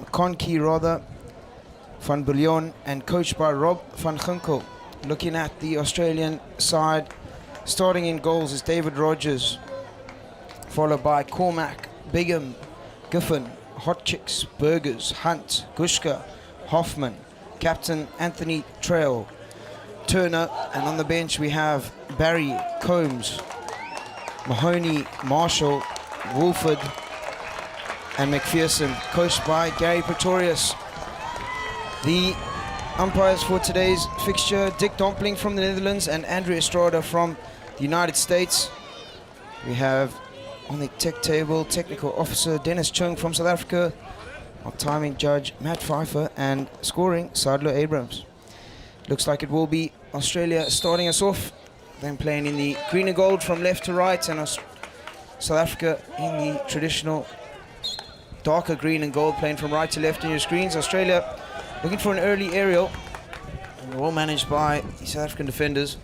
McConkey rather, Van Bouillon, and coached by Rob van Ginkel. Looking at the Australian side, starting in goals is David Rogers, followed by Cormac, Bigham, Giffen, Hotchicks, Burgers, Hunt, Gushka, Hoffman, Captain Anthony Trail, Turner, and on the bench we have Barry, Combs, Mahoney, Marshall, Wolford, and McPherson, coached by Gary Pretorius. The umpires for today's fixture, Dick Dompling from the Netherlands and Andrew Estrada from the United States. We have on the tech table, technical officer Dennis Chung from South Africa, our timing judge Matt Pfeiffer, and scoring Sadlo Abrams. Looks like it will be Australia starting us off, then playing in the green and gold from left to right, and South Africa in the traditional darker green and gold, playing from right to left in your screens. Australia looking for an early aerial, and well managed by the South African defenders.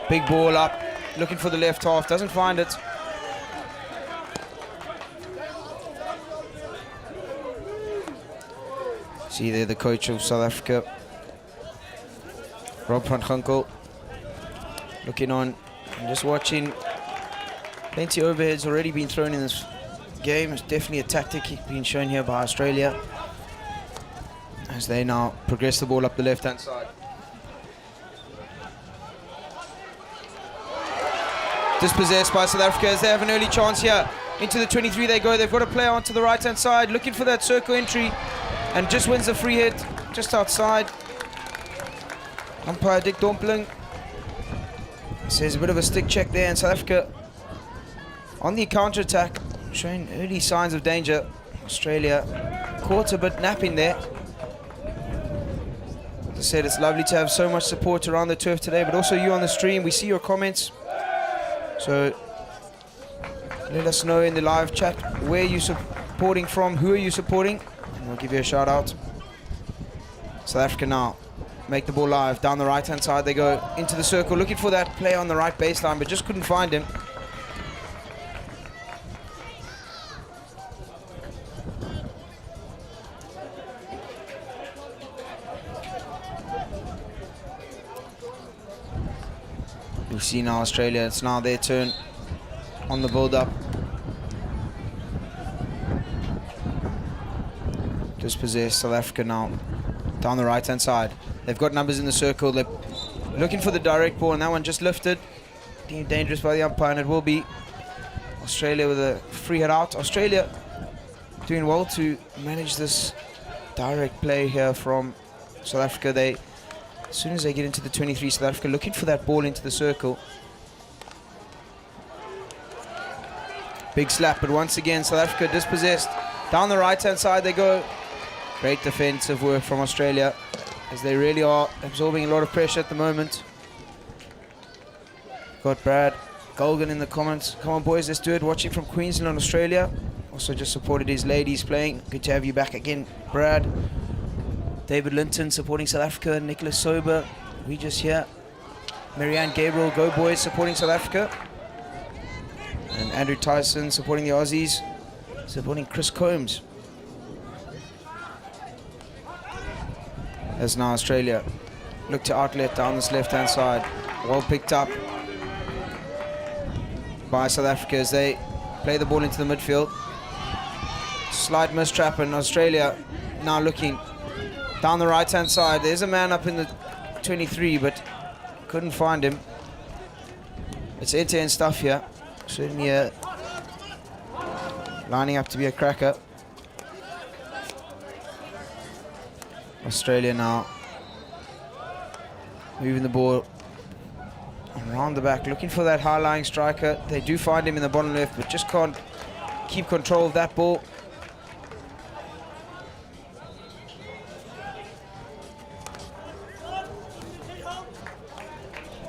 Big ball up, looking for the left half, doesn't find it. See there the coach of South Africa, Rob van Ginkel, looking on and just watching. Plenty of overheads already been thrown in this game. It's definitely a tactic being shown here by Australia as they now progress the ball up the left-hand side. Dispossessed by South Africa as they have an early chance here. Into the 23 they go. They've got a player onto the right-hand side, looking for that circle entry, and just wins the free hit just outside. Umpire Dick Dompling says a bit of a stick check there, and South Africa on the counter-attack, showing early signs of danger. Australia caught a bit napping there. As I said, it's lovely to have so much support around the turf today, but also you on the stream. We see your comments, so let us know in the live chat where you're supporting from, who are you supporting, and we'll give you a shout out. South Africa now make the ball live. Down the right-hand side they go, into the circle, looking for that player on the right baseline, but just couldn't find him. We see now Australia, it's now their turn on the build-up. Dispossessed South Africa now, down the right-hand side. They've got numbers in the circle, they're looking for the direct ball, and that one just lifted. Deemed dangerous by the umpire, and it will be Australia with a free hit out. Australia doing well to manage this direct play here from South Africa. As soon as they get into the 23, South Africa looking for that ball into the circle. Big slap, but once again South Africa dispossessed. Down the right-hand side they go. Great defensive work from Australia, as they really are absorbing a lot of pressure at the moment. Got Brad Golgan in the comments. Come on boys, let's do it. Watching from Queensland, Australia. Also just supported his ladies playing. Good to have you back again, Brad. David Linton supporting South Africa. Nicholas Sober, we just here. Marianne Gabriel, go boys, supporting South Africa. And Andrew Tyson supporting the Aussies, supporting Chris Combs. As now Australia look to outlet down this left-hand side. Well picked up by South Africa as they play the ball into the midfield. Slight mistrap, and Australia now looking down the right-hand side. There's a man up in the 23, but couldn't find him. It's end-to-end stuff here. Certainly lining up to be a cracker. Australia now moving the ball around the back, looking for that high-lying striker. They do find him in the bottom left, but just can't keep control of that ball.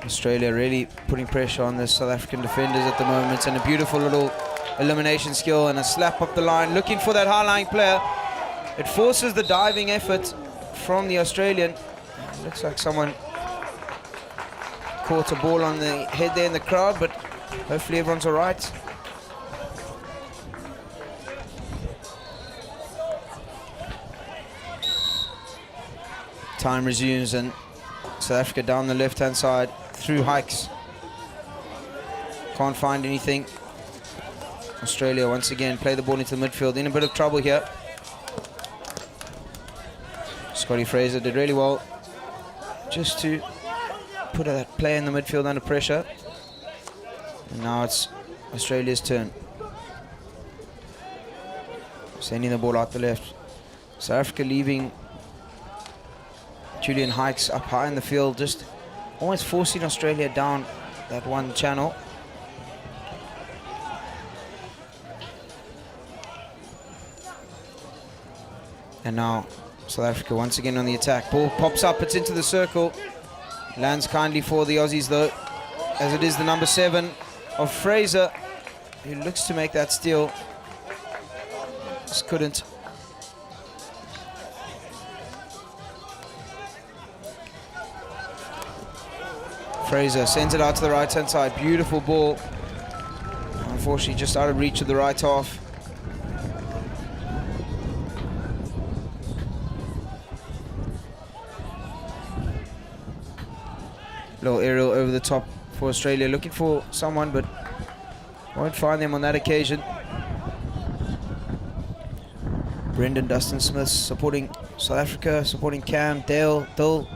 Australia really putting pressure on the South African defenders at the moment, and a beautiful little elimination skill and a slap up the line, looking for that high-lying player. It forces the diving effort from the Australian. Looks like someone caught a ball on the head there in the crowd, but hopefully everyone's all right. Time resumes and South Africa down the left-hand side through hikes. Can't find anything. Australia once again play the ball into the midfield. In a bit of trouble here. Scotty Fraser did really well just to put that player in the midfield under pressure. And now it's Australia's turn. Sending the ball out the left. South Africa leaving Julian Hikes up high in the field, just almost forcing Australia down that one channel. And now South Africa once again on the attack. Ball pops up, it's into the circle. Lands kindly for the Aussies though, as it is the number 7 of Fraser, who looks to make that steal. Just couldn't. Fraser sends it out to the right-hand side. Beautiful ball. Unfortunately, just out of reach of the right half. Little aerial over the top for Australia, looking for someone, but won't find them on that occasion. Brendan Dustin Smith supporting South Africa, supporting Cam, Dale, Dill,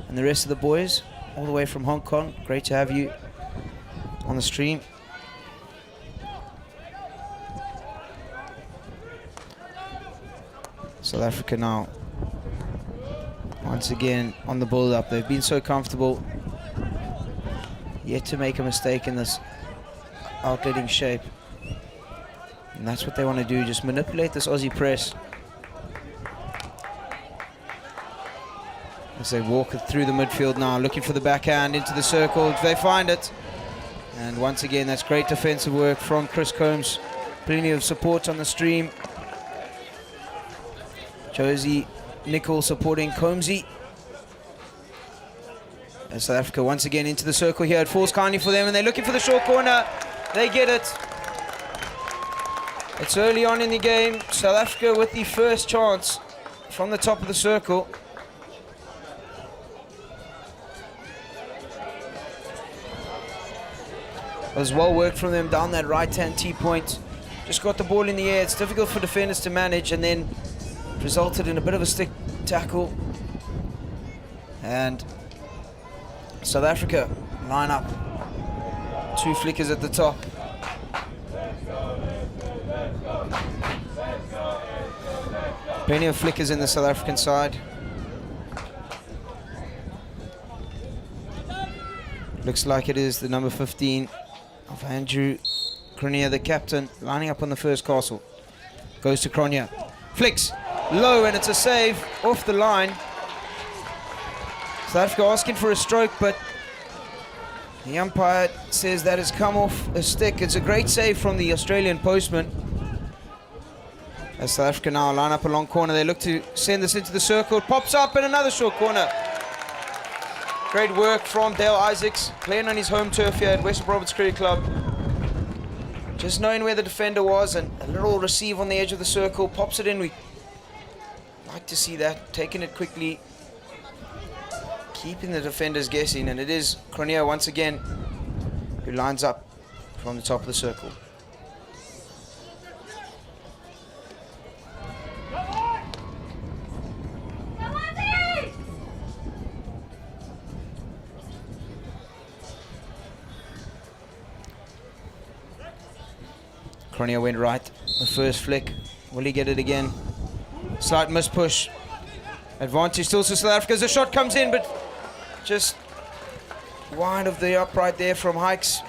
and the rest of the boys, all the way from Hong Kong. Great to have you on the stream. South Africa now, once again, on the build-up. They've been so comfortable, yet to make a mistake in this outletting shape. And that's what they want to do, just manipulate this Aussie press. As they walk it through the midfield now, looking for the backhand into the circle. They find it. And once again, that's great defensive work from Chris Combs. Plenty of support on the stream. Josie Nicol supporting Combsy. And South Africa once again into the circle here. It falls kindly for them, and they're looking for the short corner. They get it. It's early on in the game. South Africa with the first chance from the top of the circle. It was well worked from them down that right-hand T-point. Just got the ball in the air. It's difficult for defenders to manage, and then resulted in a bit of a stick tackle. And South Africa line up. 2 flickers at the top. Plenty of flickers in the South African side. Looks like it is the number 15 of Andrew Cronje, the captain, lining up on the first castle. Goes to Cronje. Flicks low, and it's a save off the line. South Africa asking for a stroke, but the umpire says that has come off a stick. It's a great save from the Australian postman. As South Africa now line up a long corner, they look to send this into the circle. It pops up, and another short corner. Great work from Dale Isaacs, playing on his home turf here at West Roberts Cricket Club. Just knowing where the defender was, and a little receive on the edge of the circle, pops it in. We like to see that, taking it quickly, keeping the defenders guessing, and it is Cronje once again who lines up from the top of the circle. Cronje went right, the first flick. Will he get it again? Slight miss push. Advantage still to South Africa as the shot comes in, but just wide of the upright there from Hikes.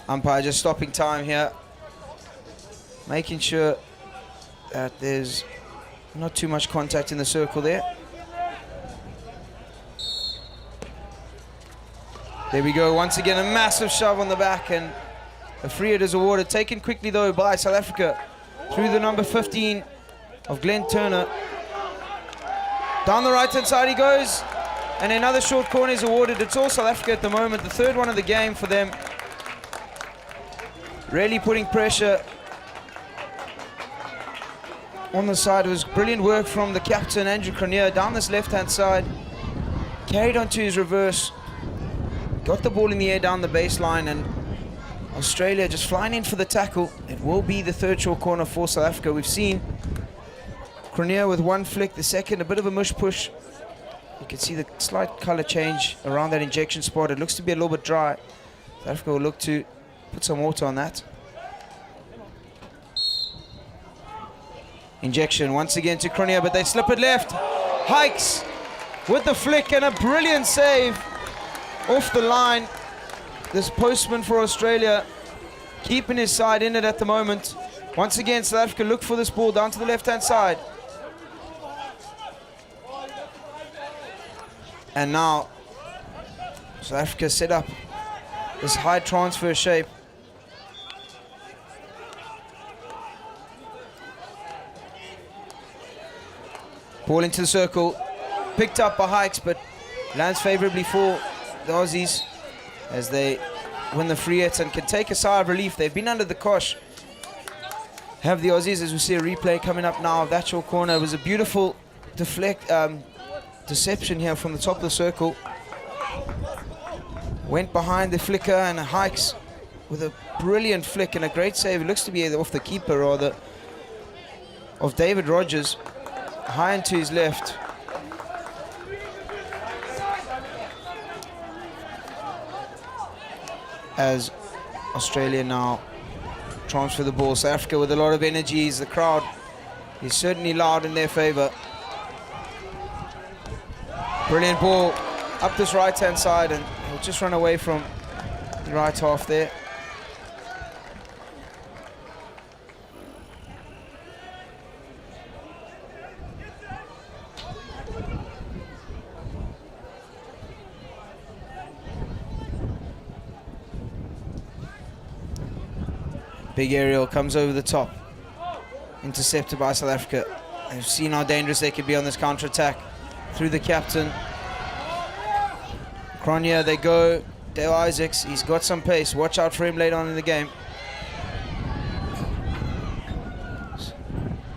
Umpire just stopping time here, making sure that there's not too much contact in the circle there. There we go, once again a massive shove on the back, and a free hit is awarded. Taken quickly though by South Africa through the number 15 of Glenn Turner. Down the right hand side he goes, and another short corner is awarded. It's all South Africa at the moment, the third one of the game for them. Really putting pressure on the side. It was brilliant work from the captain, Andrew Cronier, down this left-hand side. Carried onto his reverse. Got the ball in the air down the baseline, and Australia just flying in for the tackle. It will be the third short corner for South Africa. We've seen Cronier with one flick, the second a bit of a mush push. You can see the slight color change around that injection spot. It looks to be a little bit dry. South Africa will look to put some water on that. Injection once again to Cronier, but they slip it left. Hikes with the flick and a brilliant save off the line. This postman for Australia keeping his side in it at the moment. Once again, South Africa look for this ball down to the left-hand side. And now South Africa set up this high transfer shape. Ball into the circle, picked up by Hikes, but lands favorably for the Aussies as they win the free hit and can take a sigh of relief. They've been under the cosh, have the Aussies, as we see a replay coming up now of that short corner. It was a beautiful deception here from the top of the circle. Went behind the flicker, and Hikes with a brilliant flick and a great save. It looks to be off the keeper, rather, of David Rogers, high into his left. As Australia now transfer the ball. South Africa with a lot of energies. The crowd is certainly loud in their favor. Brilliant ball up this right-hand side, and he'll just run away from the right half there. Big aerial comes over the top. Intercepted by South Africa. They've seen how dangerous they could be on this counter-attack. Through the captain. Cronier, they go. Dale Isaacs, he's got some pace. Watch out for him later on in the game.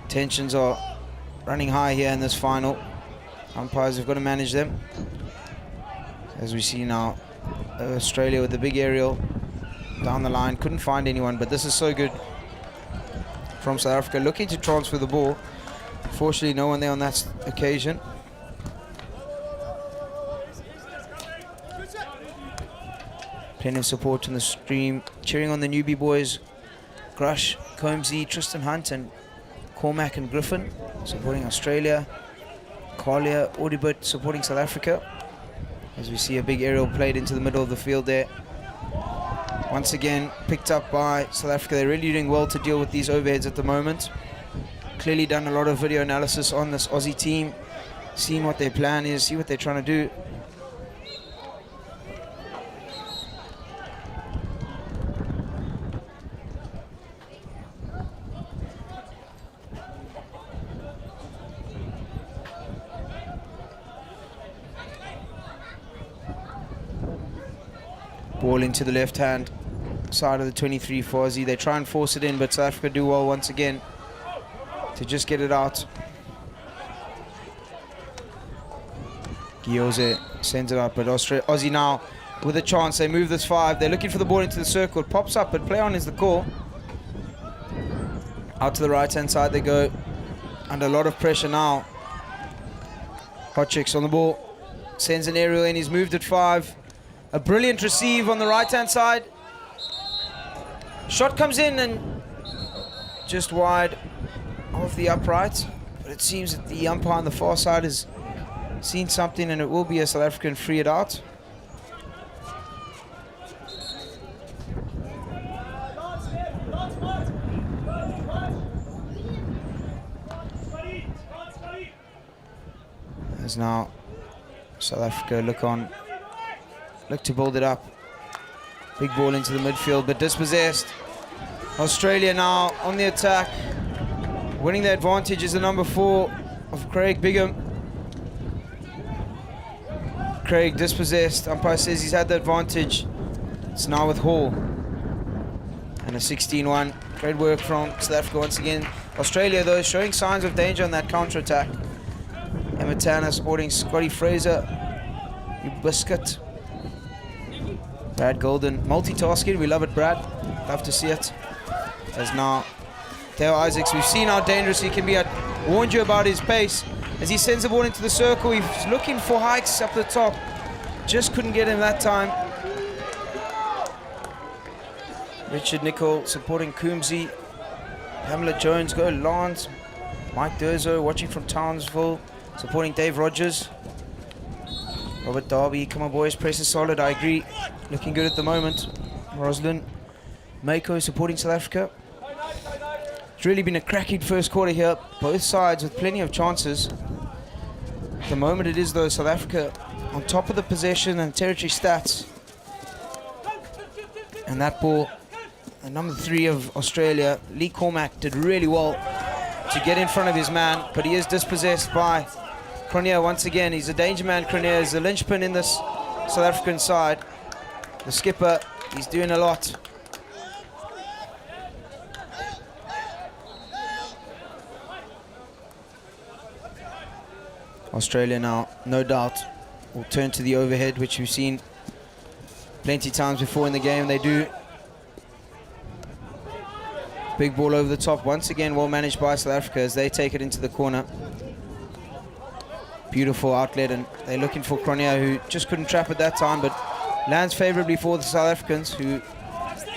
Tensions are running high here in this final. Umpires have got to manage them. As we see now, Australia with the big aerial down the line. Couldn't find anyone, but this is so good from South Africa. Looking to transfer the ball. Fortunately, no one there on that occasion. Plenty of support in the stream. Cheering on the newbie boys. Grush, Combsy, Tristan Hunt, and Cormac and Griffin supporting Australia. Collier, Audibert supporting South Africa. As we see a big aerial played into the middle of the field there. Once again, picked up by South Africa. They're really doing well to deal with these overheads at the moment. Clearly done a lot of video analysis on this Aussie team. Seeing what their plan is, see what they're trying to do. Ball into the left hand side of the 23 for Aussie. They try and force it in, but South Africa do well once again to just get it out. Gioze sends it out, but Aussie now with a chance. They move this 5. They're looking for the ball into the circle. It pops up, but play on is the call. Out to the right-hand side they go. Under a lot of pressure now. Hotchicks on the ball. Sends an aerial in. He's moved at 5. A brilliant receive on the right-hand side. Shot comes in and just wide of the upright. But it seems that the umpire on the far side has seen something, and it will be a South African free it out. As now South Africa look to build it up. Big ball into the midfield, but dispossessed. Australia now on the attack. Winning the advantage is the number 4 of Craig Bigham. Craig dispossessed. Umpire says he's had the advantage. It's now with Hall. And a 16-1. Great work from South Africa once again. Australia, though, showing signs of danger on that counter-attack. Emma Tanner supporting Scotty Fraser. You biscuit. Brad Golden multitasking. We love it, Brad. Love to see it. As now, Theo Isaacs, we've seen how dangerous he can be. I warned you about his pace. As he sends the ball into the circle, he's looking for Hikes up the top. Just couldn't get him that time. Richard Nicol supporting Coombsy. Pamela Jones, go Lance. Mike Durzo watching from Townsville, supporting Dave Rogers. Robert Darby, come on boys, press is solid, I agree. Looking good at the moment. Roslyn Mako supporting South Africa. It's really been a cracking first quarter here. Both sides with plenty of chances. At the moment it is though South Africa on top of the possession and territory stats. And that ball, number 3 of Australia, Lee Cormack, did really well to get in front of his man, but he is dispossessed by Cronje once again. He's a danger man, Cronje is the linchpin in this South African side. The skipper, he's doing a lot. Australia now, no doubt, will turn to the overhead, which we've seen plenty times before in the game. They do. Big ball over the top, once again well managed by South Africa as they take it into the corner. Beautiful outlet, and they're looking for Cronje, who just couldn't trap at that time, but lands favorably for the South Africans, who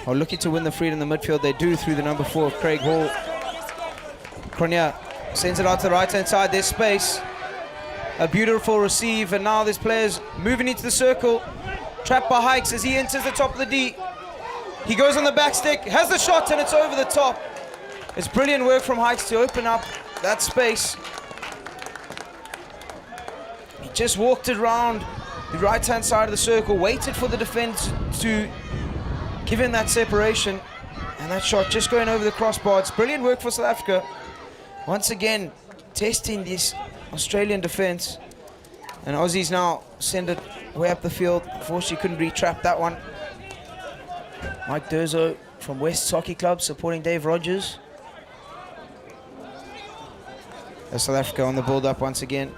are looking to win the freedom in the midfield. They do through the number 4 of Craig Hall. Cronje sends it out to the right hand side, there's space. A beautiful receive, and now this player's moving into the circle. Trapped by Hikes as he enters the top of the D. He goes on the back stick, has the shot, and it's over the top. It's brilliant work from Hikes to open up that space. He just walked around the right-hand side of the circle, waited for the defense to give him that separation, and that shot just going over the crossbar. It's brilliant work for South Africa. Once again, testing this Australian defense. And Aussies now send it way up the field. Unfortunately, couldn't re-trap that one. Mike Durzo from West Hockey Club supporting Dave Rogers. As South Africa on the build-up once again.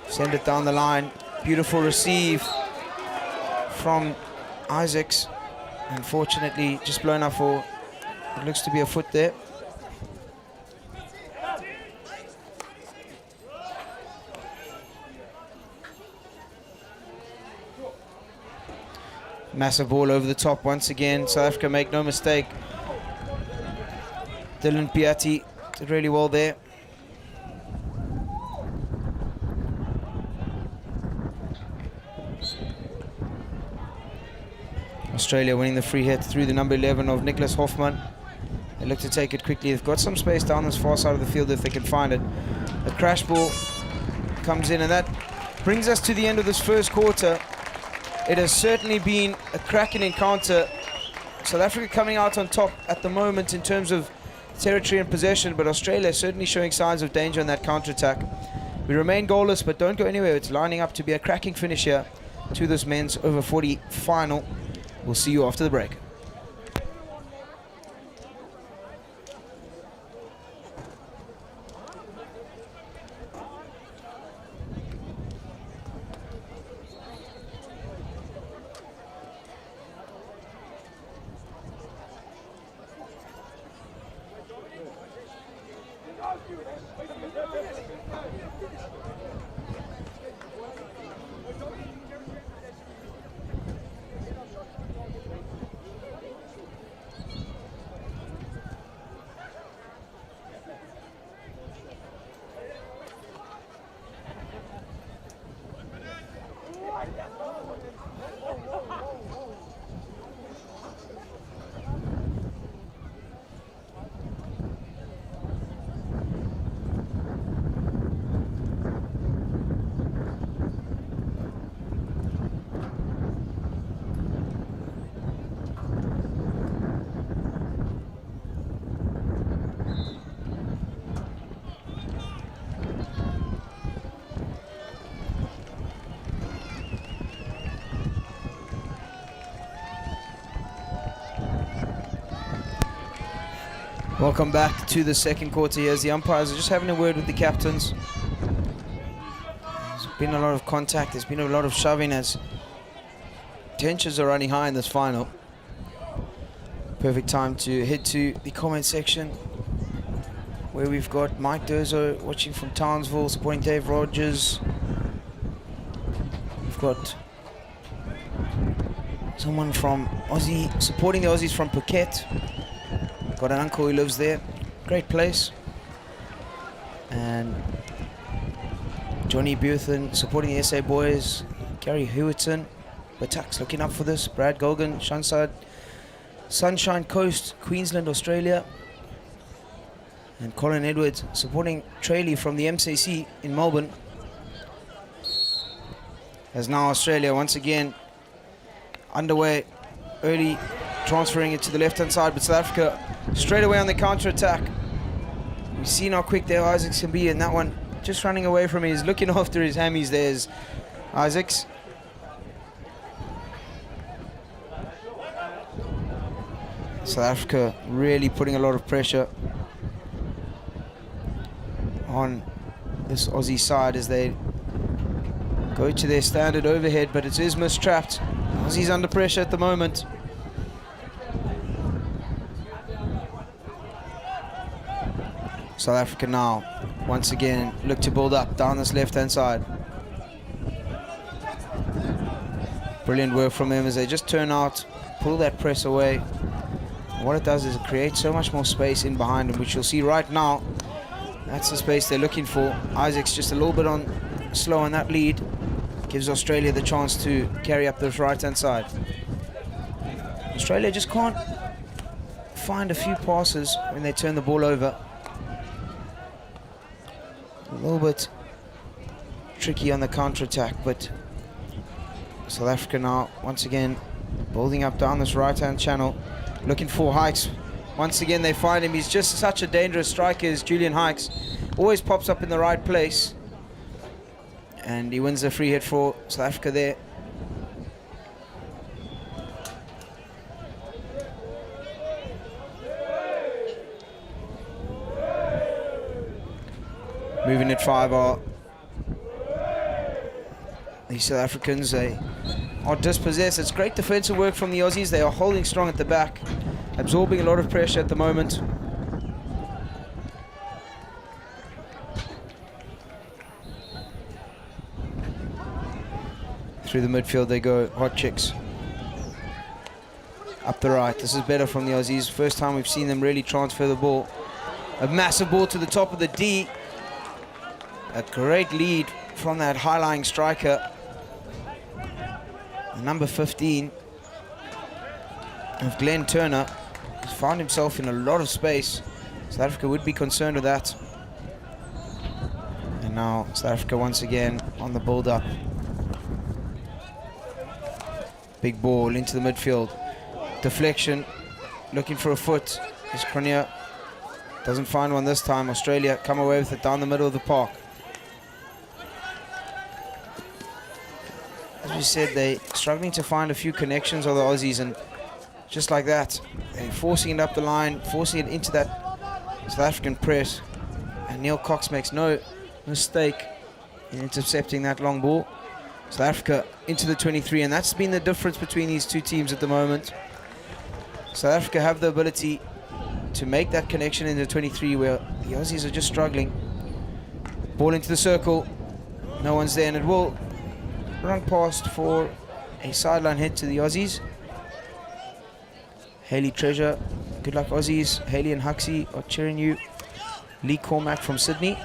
Send it down the line. Beautiful receive from Isaacs. Unfortunately, just blown up for, it looks to be a foot there. Massive ball over the top once again. South Africa, make no mistake. Dylan Piatti did really well there. Australia winning the free hit through the number 11 of Nicholas Hoffman. They look to take it quickly. They've got some space down this far side of the field if they can find it. A crash ball comes in, and that brings us to the end of this first quarter. It has certainly been a cracking encounter. South Africa coming out on top at the moment in terms of territory and possession, but Australia certainly showing signs of danger in that counter-attack. We remain goalless, but don't go anywhere. It's lining up to be a cracking finish here to this men's over 40 final. We'll see you after the break. Welcome back to the second quarter here as the umpires are just having a word with the captains. There's been a lot of contact, there's been a lot of shoving as tensions are running high in this final. Perfect time to head to the comment section where we've got Mike Durzo watching from Townsville, supporting Dave Rogers. We've got someone from Aussie, supporting the Aussies from Phuket. Got an uncle who lives there. Great place. And Johnny Buthan supporting the SA boys. Gary Hewitton. Batak's looking up for this. Brad Golgan, Shansad, Sunshine Coast, Queensland, Australia. And Colin Edwards supporting Tralee from the MCC in Melbourne. As now Australia once again underway early, transferring it to the left-hand side, but South Africa straight away on the counter-attack. We've seen how quick their Isaacs can be, and that one just running away from him. He's looking after his hammies. There's Isaacs. South Africa really putting a lot of pressure on this Aussie side as they go to their standard overhead, but it is mistrapped. Aussie's under pressure at the moment. South Africa now, once again, look to build up down this left-hand side. Brilliant work from them as they just turn out, pull that press away. And what it does is it creates so much more space in behind them, which you'll see right now. That's the space they're looking for. Isaac's just a little bit slow on that lead. Gives Australia the chance to carry up this right-hand side. Australia just can't find a few passes when they turn the ball over. A little bit tricky on the counter-attack, but South Africa now, once again, building up down this right-hand channel, looking for Hikes. Once again, they find him. He's just such a dangerous striker as Julian Hikes. Always pops up in the right place. And he wins the free hit for South Africa there. Moving at 5 are the South Africans. They are dispossessed. It's great defensive work from the Aussies. They are holding strong at the back, absorbing a lot of pressure at the moment. Through the midfield they go, hot chicks. Up the right, this is better from the Aussies. First time we've seen them really transfer the ball. A massive ball to the top of the D. A great lead from that high-lying striker. The number 15 of Glenn Turner has found himself in a lot of space. South Africa would be concerned with that. And now South Africa once again on the build-up. Big ball into the midfield. Deflection, looking for a foot. Is Cronje. Doesn't find one this time. Australia come away with it down the middle of the park. As we said, they're struggling to find a few connections of the Aussies, and just like that, they're forcing it up the line, forcing it into that South African press. And Neil Cox makes no mistake in intercepting that long ball. South Africa into the 23, and that's been the difference between these two teams at the moment. South Africa have the ability to make that connection in the 23 where the Aussies are just struggling. Ball into the circle, no one's there, and it will run past for a sideline hit to the Aussies. Haley Treasure, good luck Aussies. Haley and Huxley are cheering you. Lee Cormack from Sydney.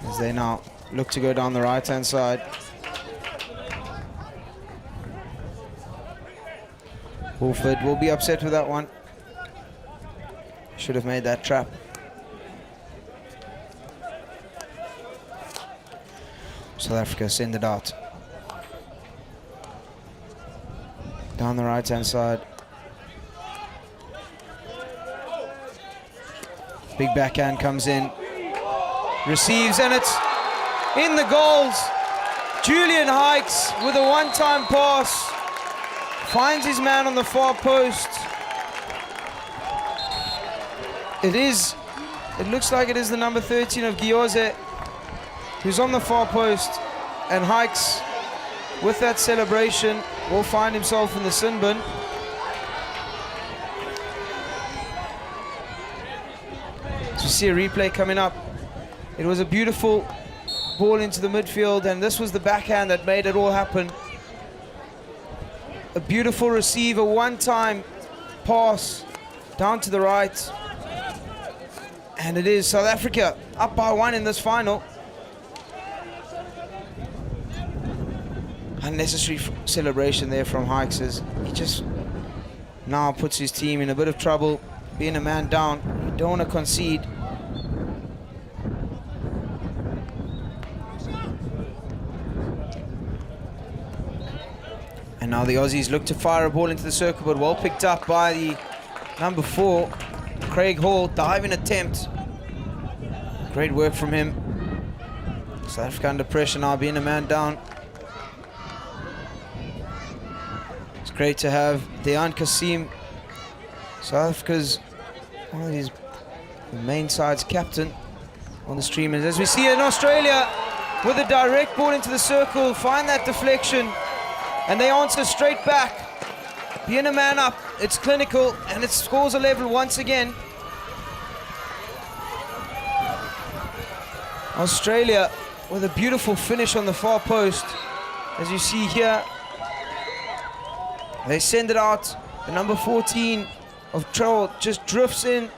As they now look to go down the right-hand side. Wolford will be upset with that one. Should have made that trap. South Africa send it out. Down the right-hand side. Big backhand comes in. Receives, and it's in the goals. Julian Hikes with a one-time pass. Finds his man on the far post. It looks like it is the number 13 of Gioze, who's on the far post, and Hikes, with that celebration, will find himself in the sin bin. So you see a replay coming up. It was a beautiful ball into the midfield, and this was the backhand that made it all happen. A beautiful receive, a one-time pass down to the right. And it is South Africa up by 1 in this final. Unnecessary celebration there from Hikes, as he just now puts his team in a bit of trouble. Being a man down, you don't want to concede. And now the Aussies look to fire a ball into the circle, but well picked up by the number 4, Craig Hall. Diving attempt. Great work from him. South Africa under pressure now, being a man down. It's great to have Dejan Kasim, South Africa's one of his main side's captain, on the stream. And as we see in Australia, with a direct ball into the circle, find that deflection, and they answer straight back. Being a man up, it's clinical, and it scores a level once again. Australia with a beautiful finish on the far post. As you see here, they send it out. The number 14 of Troll just drifts in,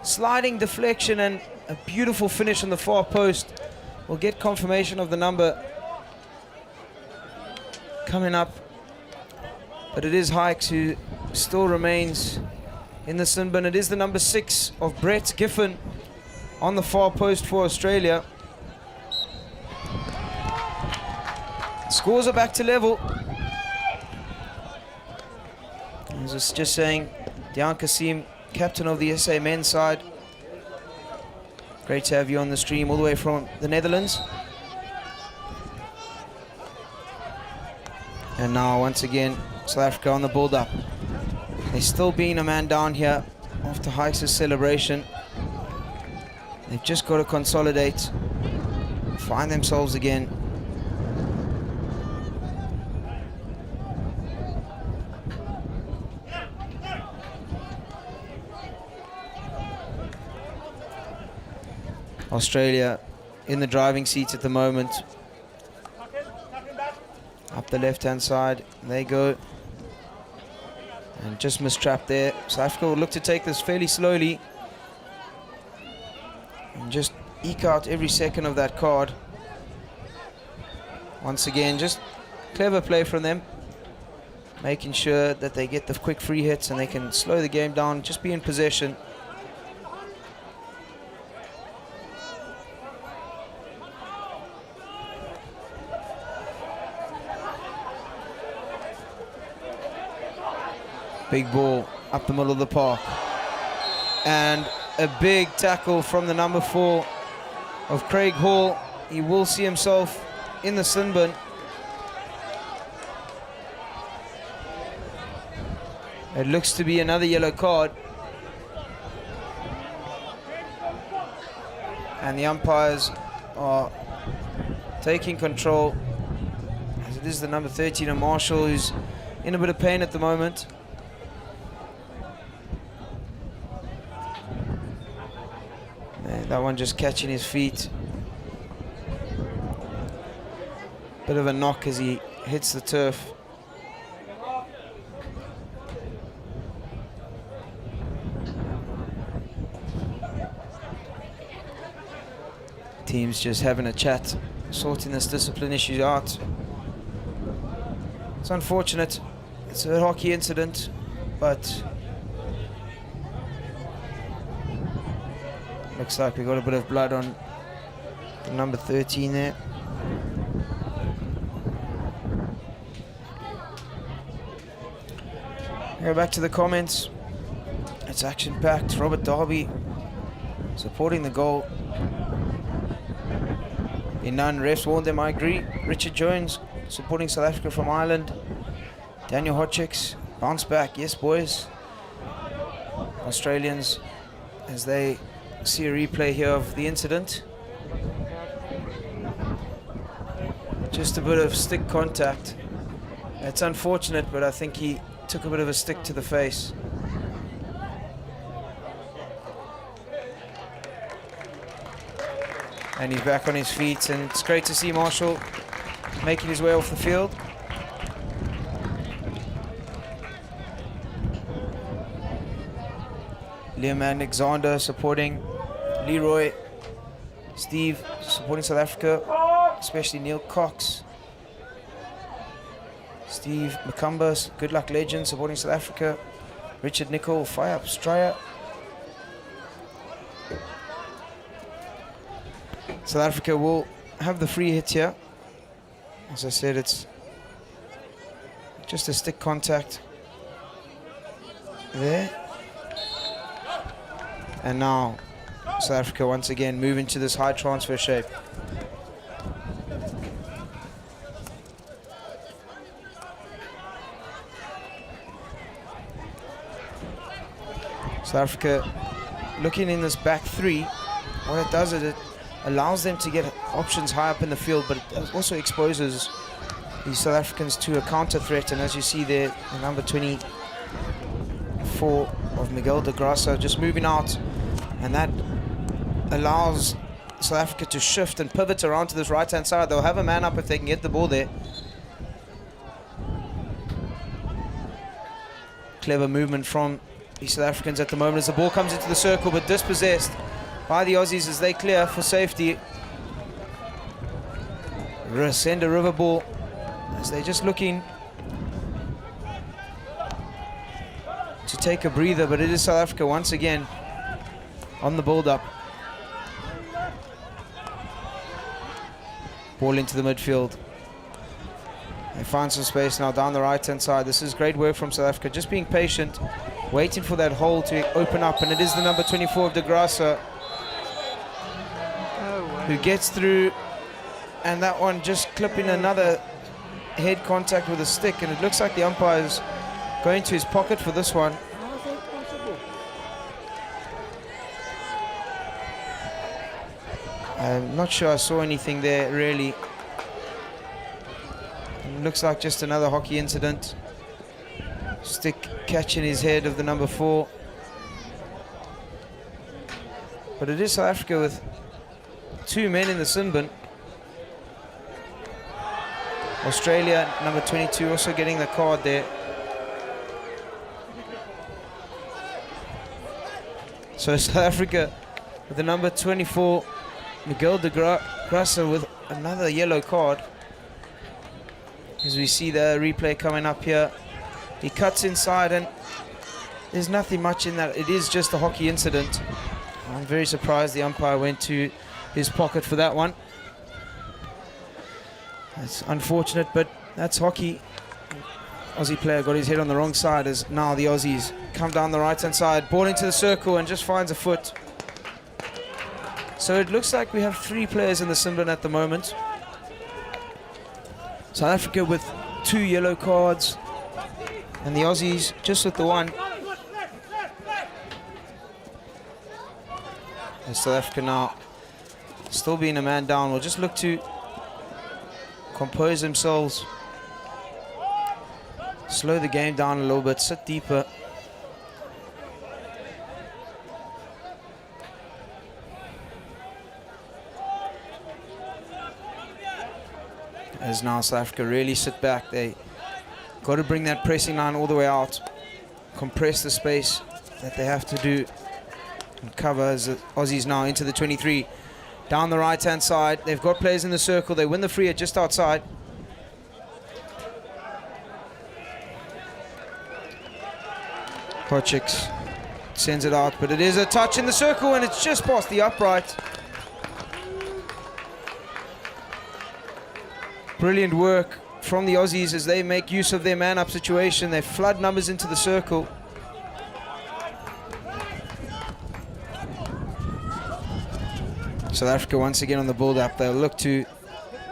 sliding deflection, and a beautiful finish on the far post. We'll get confirmation of the number coming up, but it is Hikes who still remains in the sin bin. It is the number 6 of Brett Giffen on the far post for Australia. Scores are back to level. I was just saying, Dejan Kasim, captain of the SA men's side. Great to have you on the stream all the way from the Netherlands. And now once again, South Africa on the build-up. They're still being a man down here after Hikes' celebration. They've just got to consolidate, find themselves again. Australia in the driving seat at the moment. Up the left-hand side, they go. And just mistrapped there. South Africa will look to take this fairly slowly and just eke out every second of that card. Once again, just clever play from them, making sure that they get the quick free hits and they can slow the game down, just be in possession. Big ball up the middle of the park. And a big tackle from the number 4 of Craig Hall. He will see himself in the sin bin. It looks to be another yellow card. And the umpires are taking control, as it is the number 13 of Marshall, who's in a bit of pain at the moment. That one just catching his feet. Bit of a knock as he hits the turf. Teams just having a chat, sorting this discipline issue out. It's unfortunate. It's a hockey incident, but looks like we got a bit of blood on the number 13 there. Go back to the comments. It's action-packed. Robert Darby supporting the goal. In none, refs warned them, I agree. Richard Jones supporting South Africa from Ireland. Daniel Hodgicks, bounce back. Yes, boys. Australians as they see a replay here of the incident. Just a bit of stick contact. It's unfortunate, but I think he took a bit of a stick to the face. And he's back on his feet, and it's great to see Marshall making his way off the field. Liam Alexander supporting Leroy. Steve supporting South Africa, especially Neil Cox. Steve Makumbas, Good Luck Legend, supporting South Africa. Richard Nicol, Fire Up Stryer. South Africa will have the free hit here. As I said, it's just a stick contact there. And now South Africa once again move into this high transfer shape. South Africa looking in this back three. What it does is it allows them to get options high up in the field, but it also exposes the South Africans to a counter threat. And as you see there, the number 24 of Miguel de Graça just moving out, and that allows South Africa to shift and pivot around to this right hand side. They'll have a man up if they can get the ball there. Clever movement from the South Africans at the moment as the ball comes into the circle, but dispossessed by the Aussies as they clear for safety. Send a river ball as they're just looking to take a breather, but it is South Africa once again on the build-up. Ball into the midfield. They find some space now down the right-hand side. This is great work from South Africa, just being patient, waiting for that hole to open up, and it is the number 24 of de Graça who gets through, and that one just clipping another head contact with a stick, and it looks like the umpire's going to his pocket for this one. I'm not sure I saw anything there really. It looks like just another hockey incident. Stick catching his head of the number 4. But it is South Africa with 2 men in the sin bin. Australia, number 22, also getting the card there. So South Africa with the number 24, Miguel de Graça, with another yellow card. As we see the replay coming up here, he cuts inside, and there's nothing much in that. It is just a hockey incident. I'm very surprised the umpire went to his pocket for that one. That's unfortunate, but that's hockey. Aussie player got his head on the wrong side as now the Aussies come down the right-hand side, ball into the circle and just finds a foot. So it looks like we have 3 players in the sin bin at the moment. South Africa with 2 yellow cards, and the Aussies just with the 1. And South Africa now still being a man down will just look to compose themselves, slow the game down a little bit, sit deeper. As now South Africa really sit back. They got to bring that pressing line all the way out, compress the space that they have to do, and cover as the Aussies now into the 23. Down the right-hand side, they've got players in the circle. They win the free at just outside. Kochik sends it out, but it is a touch in the circle, and it's just past the upright. Brilliant work from the Aussies as they make use of their man-up situation. They flood numbers into the circle. South Africa once again on the build-up. They'll look to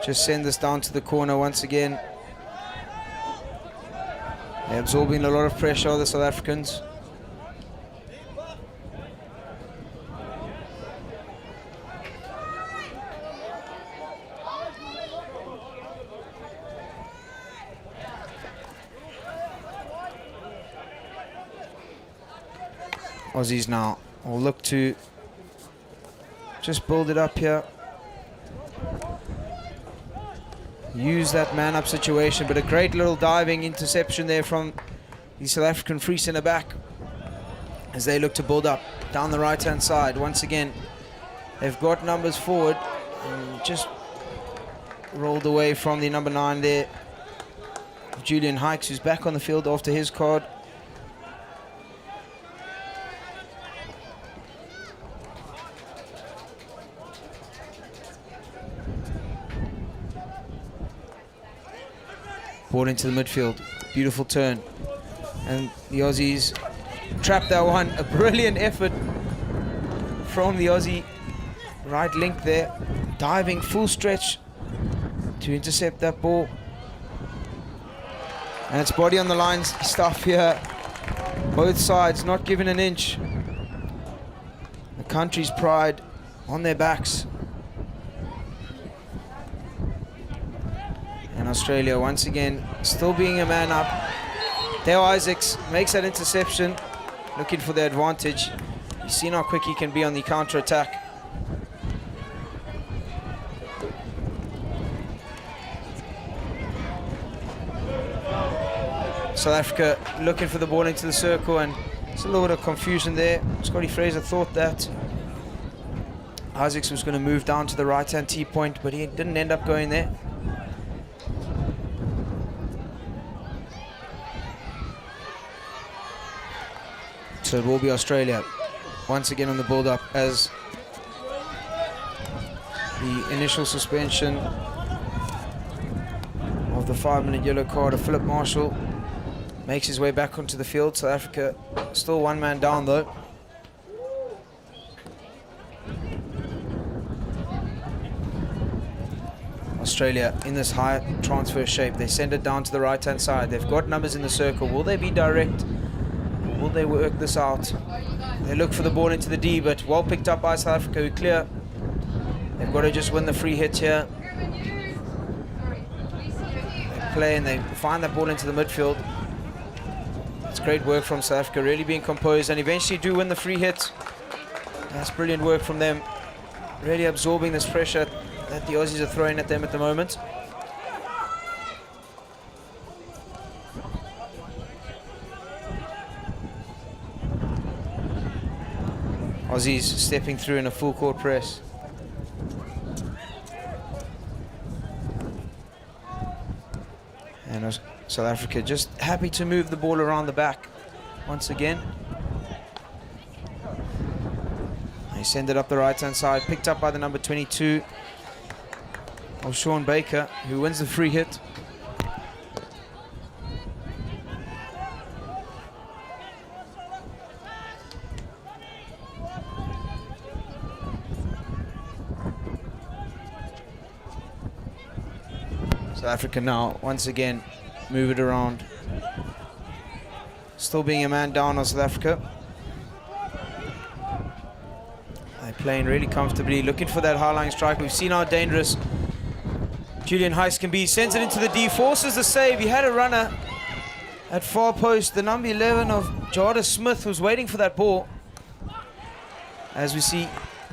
just send this down to the corner once again. They're absorbing a lot of pressure, the South Africans. Aussies now will look to just build it up here. Use that man-up situation, but a great little diving interception there from the South African free centre back as they look to build up down the right-hand side. Once again, they've got numbers forward and just rolled away from the number 9 there, Julian Hikes, who's back on the field after his card. Ball into the midfield, beautiful turn, and the Aussies trapped that one. A brilliant effort from the Aussie right link there, diving full stretch to intercept that ball. And it's body on the line stuff here, both sides not giving an inch. The country's pride on their backs. And Australia once again still being a man up. Theo Isaacs makes that interception, looking for the advantage. You've seen how quick he can be on the counter attack. South Africa looking for the ball into the circle, and it's a little bit of confusion there. Scotty Fraser thought that Isaacs was going to move down to the right-hand T-point, but he didn't end up going there. So it will be Australia once again on the build-up as the initial suspension of the 5-minute yellow card of Philip Marshall makes his way back onto the field. South Africa still one man down though. Australia in this high transfer shape. They send it down to the right-hand side. They've got numbers in the circle. Will they be direct? Will they work this out? They look for the ball into the D, but well picked up by South Africa, who clear. They've got to just win the free hit here. They play and they find that ball into the midfield. It's great work from South Africa, really being composed, and eventually do win the free hit. That's brilliant work from them. Really absorbing this pressure that the Aussies are throwing at them at the moment. Aussies stepping through in a full court press. And South Africa just happy to move the ball around the back once again. They send it up the right-hand side, picked up by the number 22 of Sean Baker, who wins the free hit. South Africa now, once again, move it around. Still being a man down on South Africa. They're playing really comfortably, looking for that high-lying strike. We've seen how dangerous Julian Heist can be. Sends it into the D, forces the save. He had a runner at far post. The number 11 of Jada Smith was waiting for that ball. As we see,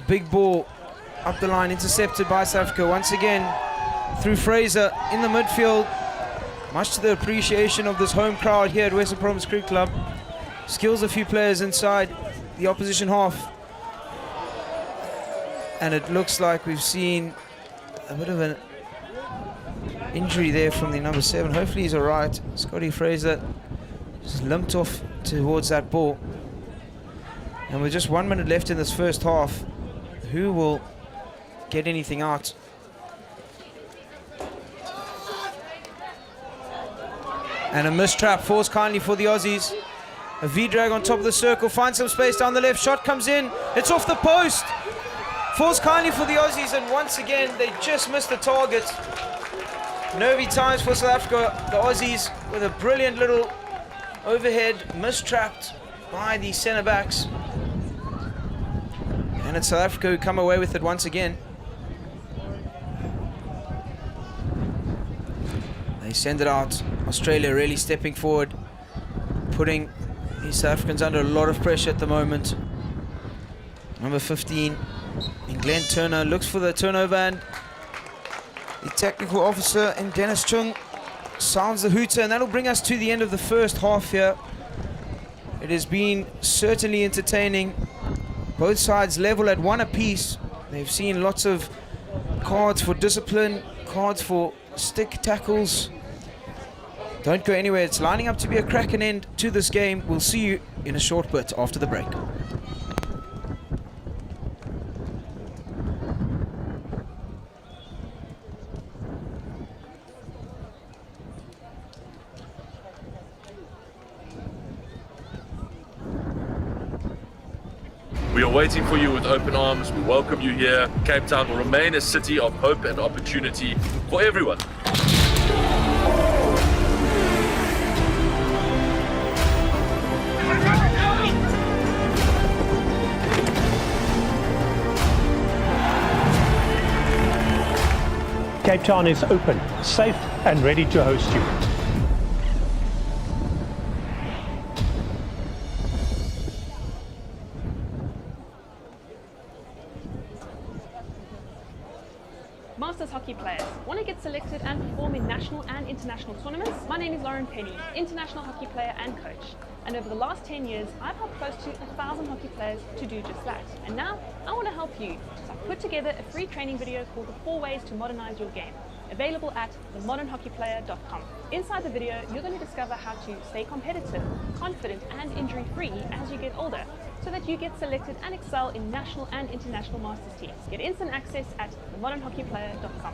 big ball up the line, intercepted by South Africa once again. Through Fraser in the midfield, much to the appreciation of this home crowd here at Western Province Cricket Club. Skills a few players inside the opposition half, and it looks like we've seen a bit of an injury there from the number 7. Hopefully he's alright. Scotty Fraser just limped off towards that ball, and with just 1 minute left in this first half, who will get anything out? And a missed trap, forced kindly for the Aussies. A V-drag on top of the circle, finds some space down the left, shot comes in, it's off the post. Forced kindly for the Aussies, and once again, they just missed the target. Nervy times for South Africa. The Aussies with a brilliant little overhead, mistrapped by the centre-backs. And it's South Africa who come away with it once again. They send it out. Australia really stepping forward, putting East Africans under a lot of pressure at the moment. Number 15, in Glenn Turner, looks for the turnover, and the technical officer in Dennis Chung sounds the hooter, and that'll bring us to the end of the first half here. It has been certainly entertaining. Both sides level at 1 apiece. They've seen lots of cards for discipline, cards for stick tackles. Don't go anywhere. It's lining up to be a cracking end to this game. We'll see you in a short bit after the break. We are waiting for you with open arms. We welcome you here. Cape Town will remain a city of hope and opportunity for everyone. Cape Town is open, safe and ready to host you. Masters hockey players, want to get selected and perform in national and international tournaments? My name is Lauren Penny, international hockey player and coach. And over the last 10 years, I've helped close to 1,000 hockey players to do just that. And now, I want to help you. So I've put together a free training video called The 4 Ways to Modernize Your Game, available at themodernhockeyplayer.com. Inside the video, you're going to discover how to stay competitive, confident and injury-free as you get older, so that you get selected and excel in national and international masters teams. Get instant access at themodernhockeyplayer.com.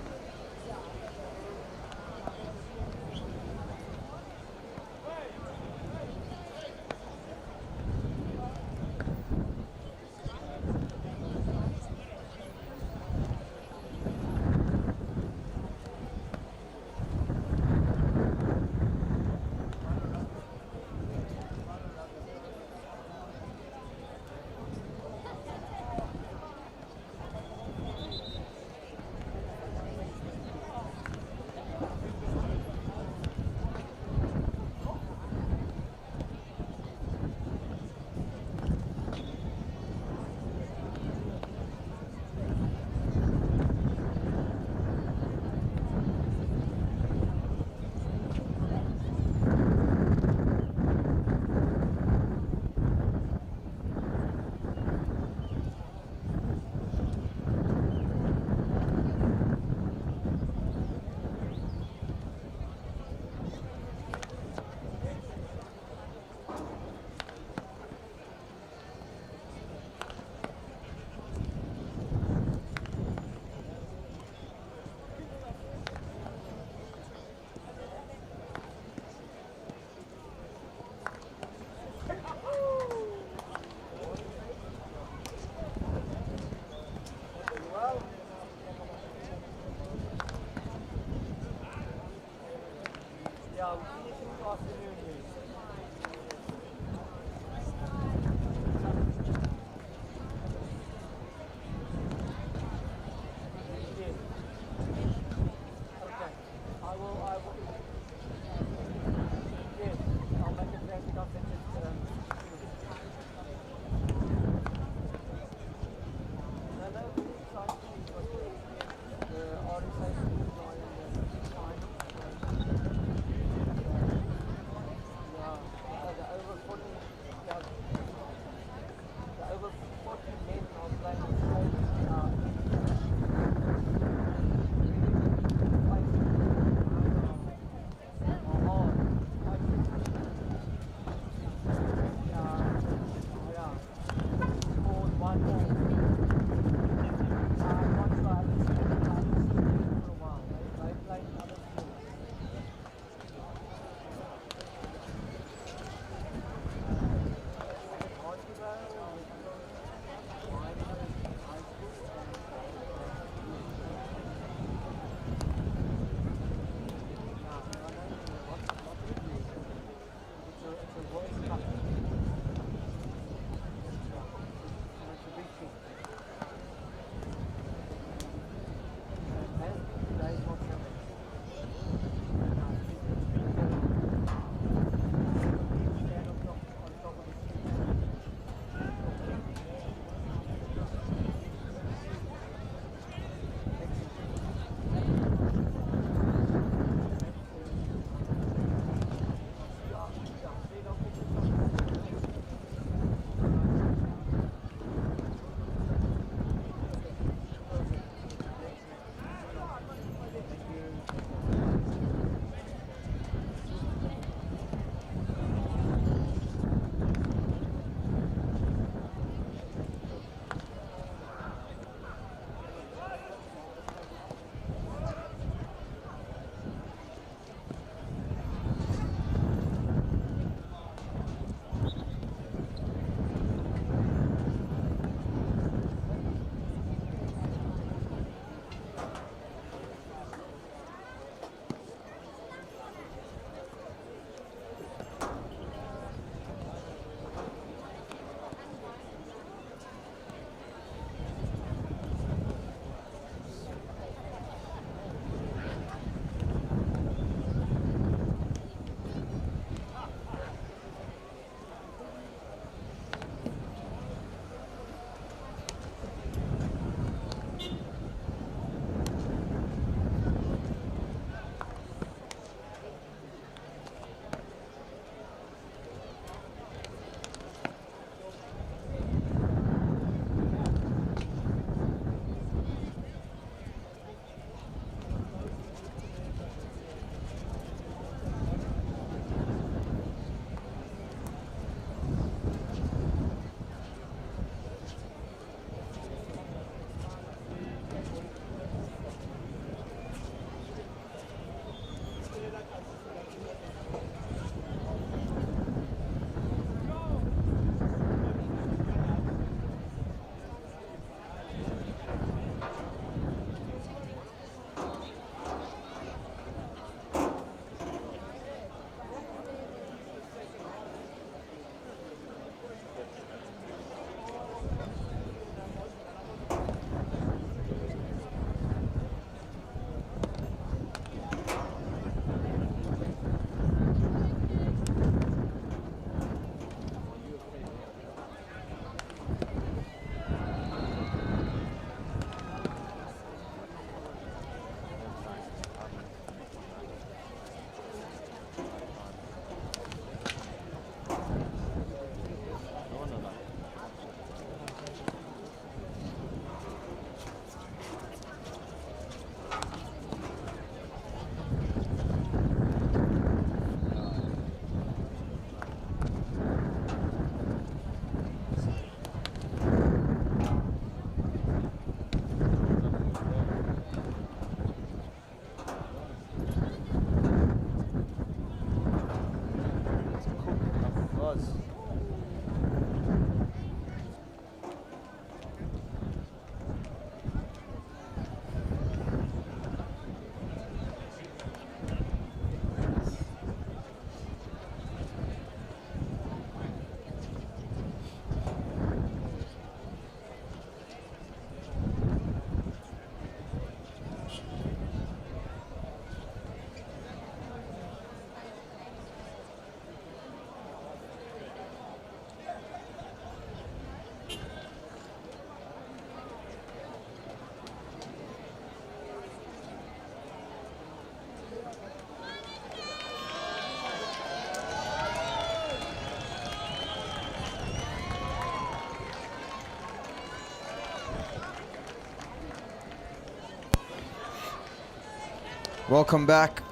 Welcome back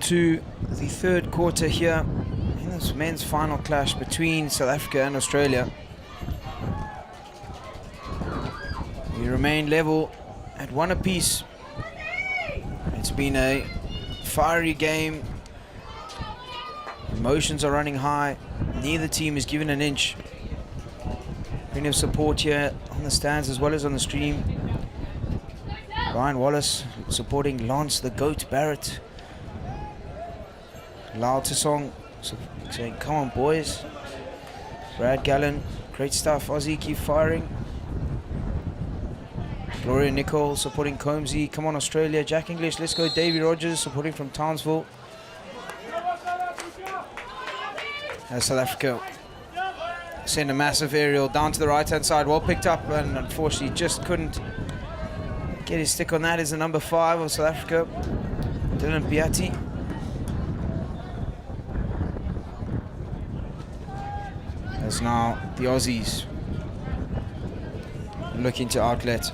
to the third quarter here in this men's final clash between South Africa and Australia. We remain level at 1 apiece. It's been a fiery game. Emotions are running high. Neither team is given an inch. Plenty of support here on the stands as well as on the stream. Ryan Wallace supporting Lance the Goat Barrett. Lal Tasong saying, come on boys. Brad Gallen, great stuff. Aussie, keep firing. Gloria Nicole supporting Combsy, come on Australia. Jack English, let's go. Davey Rogers supporting from Townsville. As South Africa send a massive aerial down to the right hand side, well picked up, and unfortunately just couldn't get his stick on that. Is the number 5 of South Africa, Dylan Piatti. As now the Aussies looking to outlet.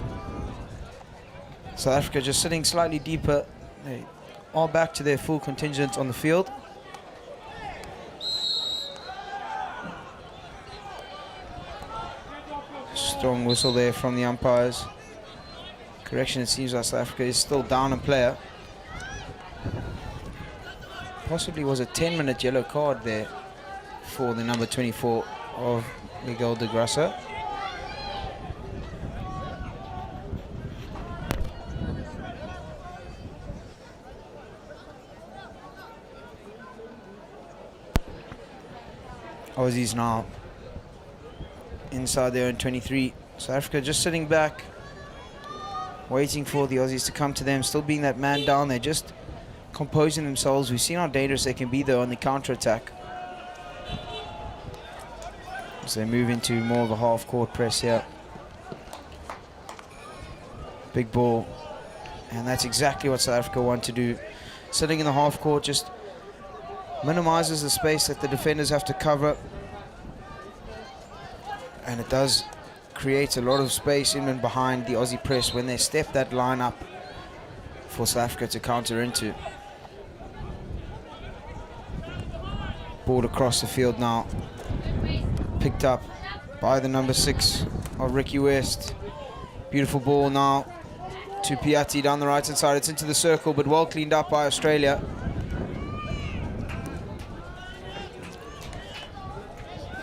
South Africa just sitting slightly deeper. They are back to their full contingent on the field. Strong whistle there from the umpires. Correction, it seems like South Africa is still down a player. Possibly was a 10-minute yellow card there for the number 24 of Miguel de Grassa. Aussies now inside their own 23. South Africa just sitting back, waiting for the Aussies to come to them, still being that man down. They're just composing themselves. We've seen how dangerous they can be though on the counter-attack. As they move into more of a half-court press here. Big ball. And that's exactly what South Africa want to do. Sitting in the half-court just minimizes the space that the defenders have to cover. And it does create a lot of space in and behind the Aussie press when they step that line up for South Africa to counter into. Ball across the field now. Picked up by the number 6 of Ricky West. Beautiful ball now to Piatti down the right hand side. It's into the circle, but well cleaned up by Australia.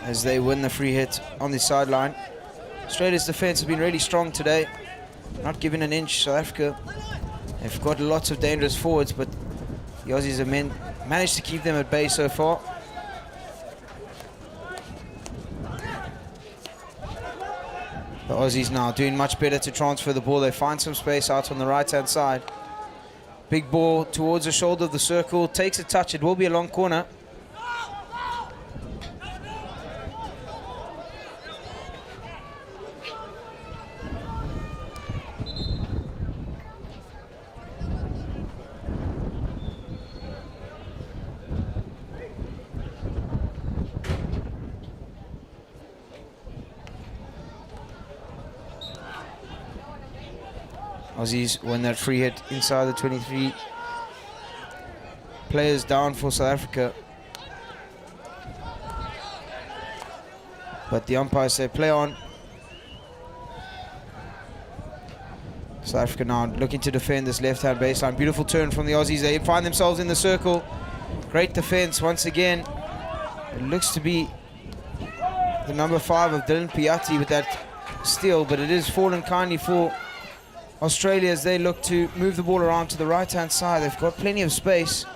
As they win the free hit on the sideline. Australia's defense has been really strong today. Not giving an inch. South Africa, they've got lots of dangerous forwards, but the Aussies have managed to keep them at bay so far. The Aussies now doing much better to transfer the ball. They find some space out on the right-hand side. Big ball towards the shoulder of the circle. Takes a touch. It will be a long corner. Aussies win that free hit inside the 23. Players down for South Africa. But the umpires say play on. South Africa now looking to defend this left-hand baseline. Beautiful turn from the Aussies. They find themselves in the circle. Great defense once again. It looks to be the number 5 of Dylan Piatti with that steal, but it is fallen kindly for Australia as they look to move the ball around to the right-hand side. They've got plenty of space.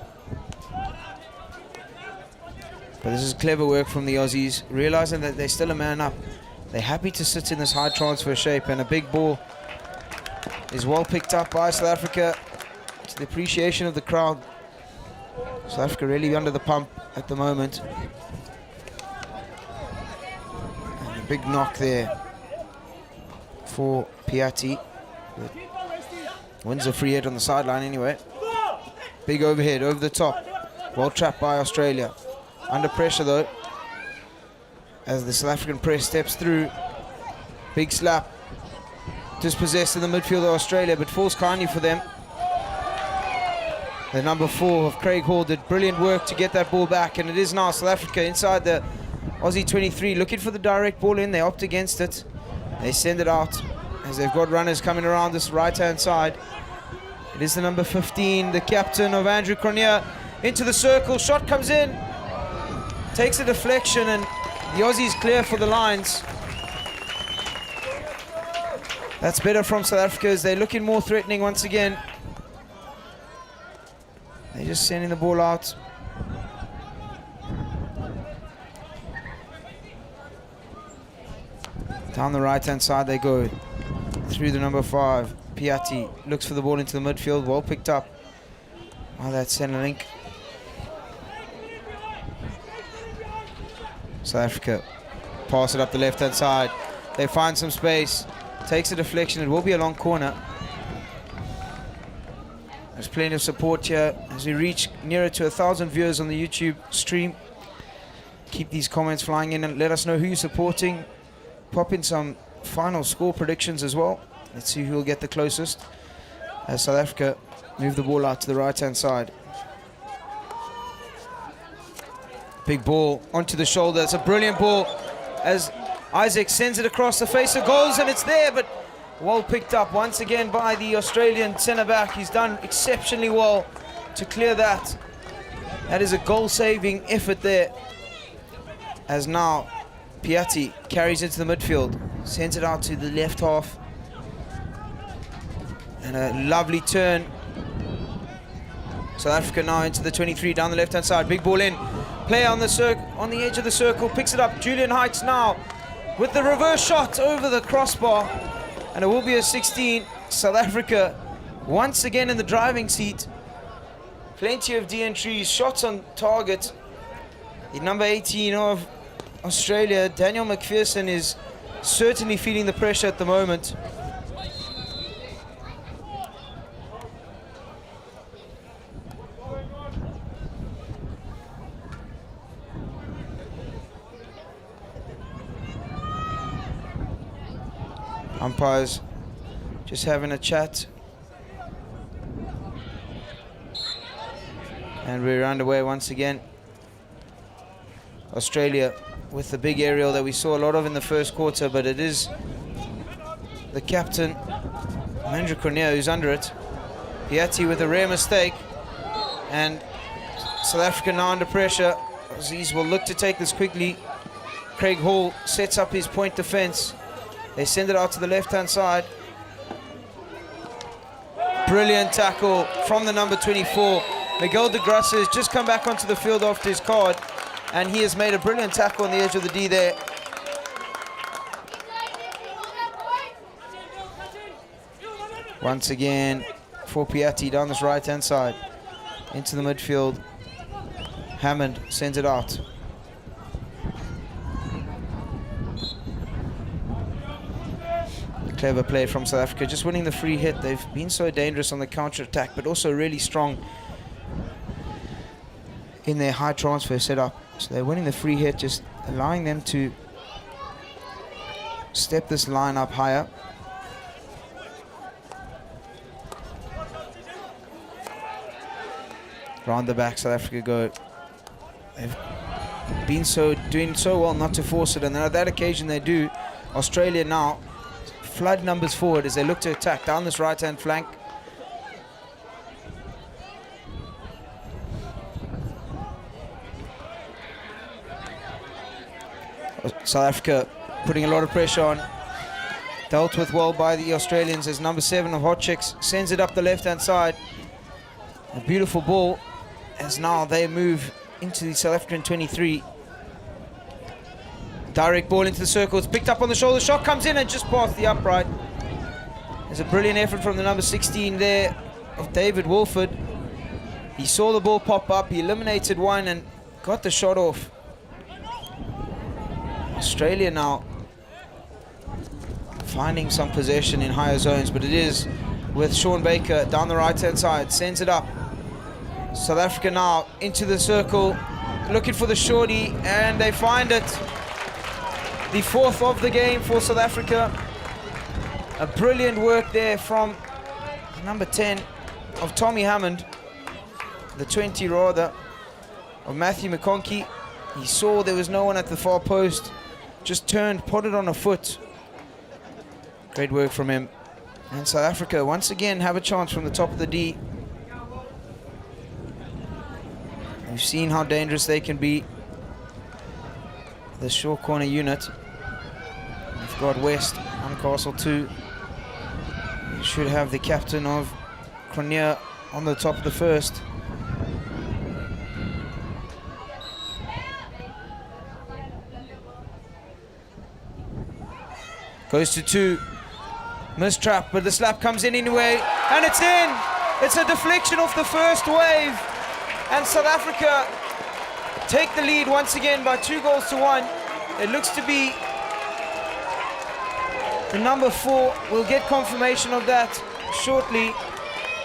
But this is clever work from the Aussies, realizing that they're still a man up. They're happy to sit in this high transfer shape, and a big ball is well picked up by South Africa to the appreciation of the crowd. South Africa really under the pump at the moment. And a big knock there for Piatti. Wins a free hit on the sideline anyway. Big overhead over the top. Well trapped by Australia. Under pressure though, as the South African press steps through. Big slap. Dispossessed in the midfield of Australia, but falls kindly for them. The number 4 of Craig Hall did brilliant work to get that ball back, and it is now South Africa inside the Aussie 23, looking for the direct ball in. They opt against it. They send it out as they've got runners coming around this right-hand side. It is the number 15, the captain of Andrew Cornier, into the circle. Shot comes in, takes a deflection, and the Aussies clear for the lines. That's better from South Africa as they're looking more threatening once again. They're just sending the ball out. Down the right-hand side they go. Through the number 5. Piatti looks for the ball into the midfield. Well picked up. Oh, that's Centrelink. South Africa pass it up the left-hand side. They find some space. Takes a deflection. It will be a long corner. There's plenty of support here as we reach nearer to 1,000 viewers on the YouTube stream. Keep these comments flying in and let us know who you're supporting. Pop in some final score predictions as well. Let's see who will get the closest as South Africa move the ball out to the right-hand side. Big ball onto the shoulder. It's a brilliant ball as Isaac sends it across the face of goals, and it's there, but well picked up once again by the Australian centre-back. He's done exceptionally well to clear that. That is a goal-saving effort there. As now Piatti carries into the midfield, sends it out to the left half. And a lovely turn. South Africa now into the 23 down the left-hand side. Big ball in. Player on the edge of the circle, picks it up. Julian Heights now with the reverse shot over the crossbar. And it will be a 16. South Africa once again in the driving seat. Plenty of de-entries, shots on target. The number 18 of Australia, Daniel McPherson, is certainly feeling the pressure at the moment. Umpires just having a chat. And we're underway once again. Australia with the big aerial that we saw a lot of in the first quarter, but it is the captain, Andrew Cornier, who's under it. Piatti with a rare mistake. And South Africa now under pressure. Aussies will look to take this quickly. Craig Hall sets up his point defense. They send it out to the left-hand side. Brilliant tackle from the number 24. Miguel de Graça has just come back onto the field after his card, and he has made a brilliant tackle on the edge of the D there. Once again for Piatti down this right-hand side. Into the midfield. Hammond sends it out. Clever play from South Africa, just winning the free hit. They've been so dangerous on the counter-attack, but also really strong in their high transfer setup. So they're winning the free hit, just allowing them to step this line up higher. Round the back, South Africa go. They've been doing so well not to force it, and on that occasion they do. Australia now flood numbers forward as they look to attack down this right-hand flank. South Africa putting a lot of pressure on. Dealt with well by the Australians as number 7 of Hot Chicks sends it up the left-hand side. A beautiful ball as now they move into the South African 23. Direct ball into the circle. It's picked up on the shoulder. Shot comes in and just past the upright. There's a brilliant effort from the number 16 there of David Wolford. He saw the ball pop up. He eliminated one and got the shot off. Australia now finding some possession in higher zones, but it is with Sean Baker down the right-hand side. Sends it up. South Africa now into the circle, looking for the shorty, and they find it. The 4th of the game for South Africa. A brilliant work there from number 10 of Tommy Hammond. the 20 rather, of Matthew McConkey. He saw there was no one at the far post, just turned, put it on a foot. Great work from him. And South Africa once again have a chance from the top of the D. We've seen how dangerous they can be. The short corner unit. We've got West on Castle 2. We should have the captain of Cronje on the top of the first. Goes to 2. Missed trap, but the slap comes in anyway, and it's in! It's a deflection off the first wave, and South Africa take the lead once again by 2-1. It looks to be the number 4. We'll get confirmation of that shortly,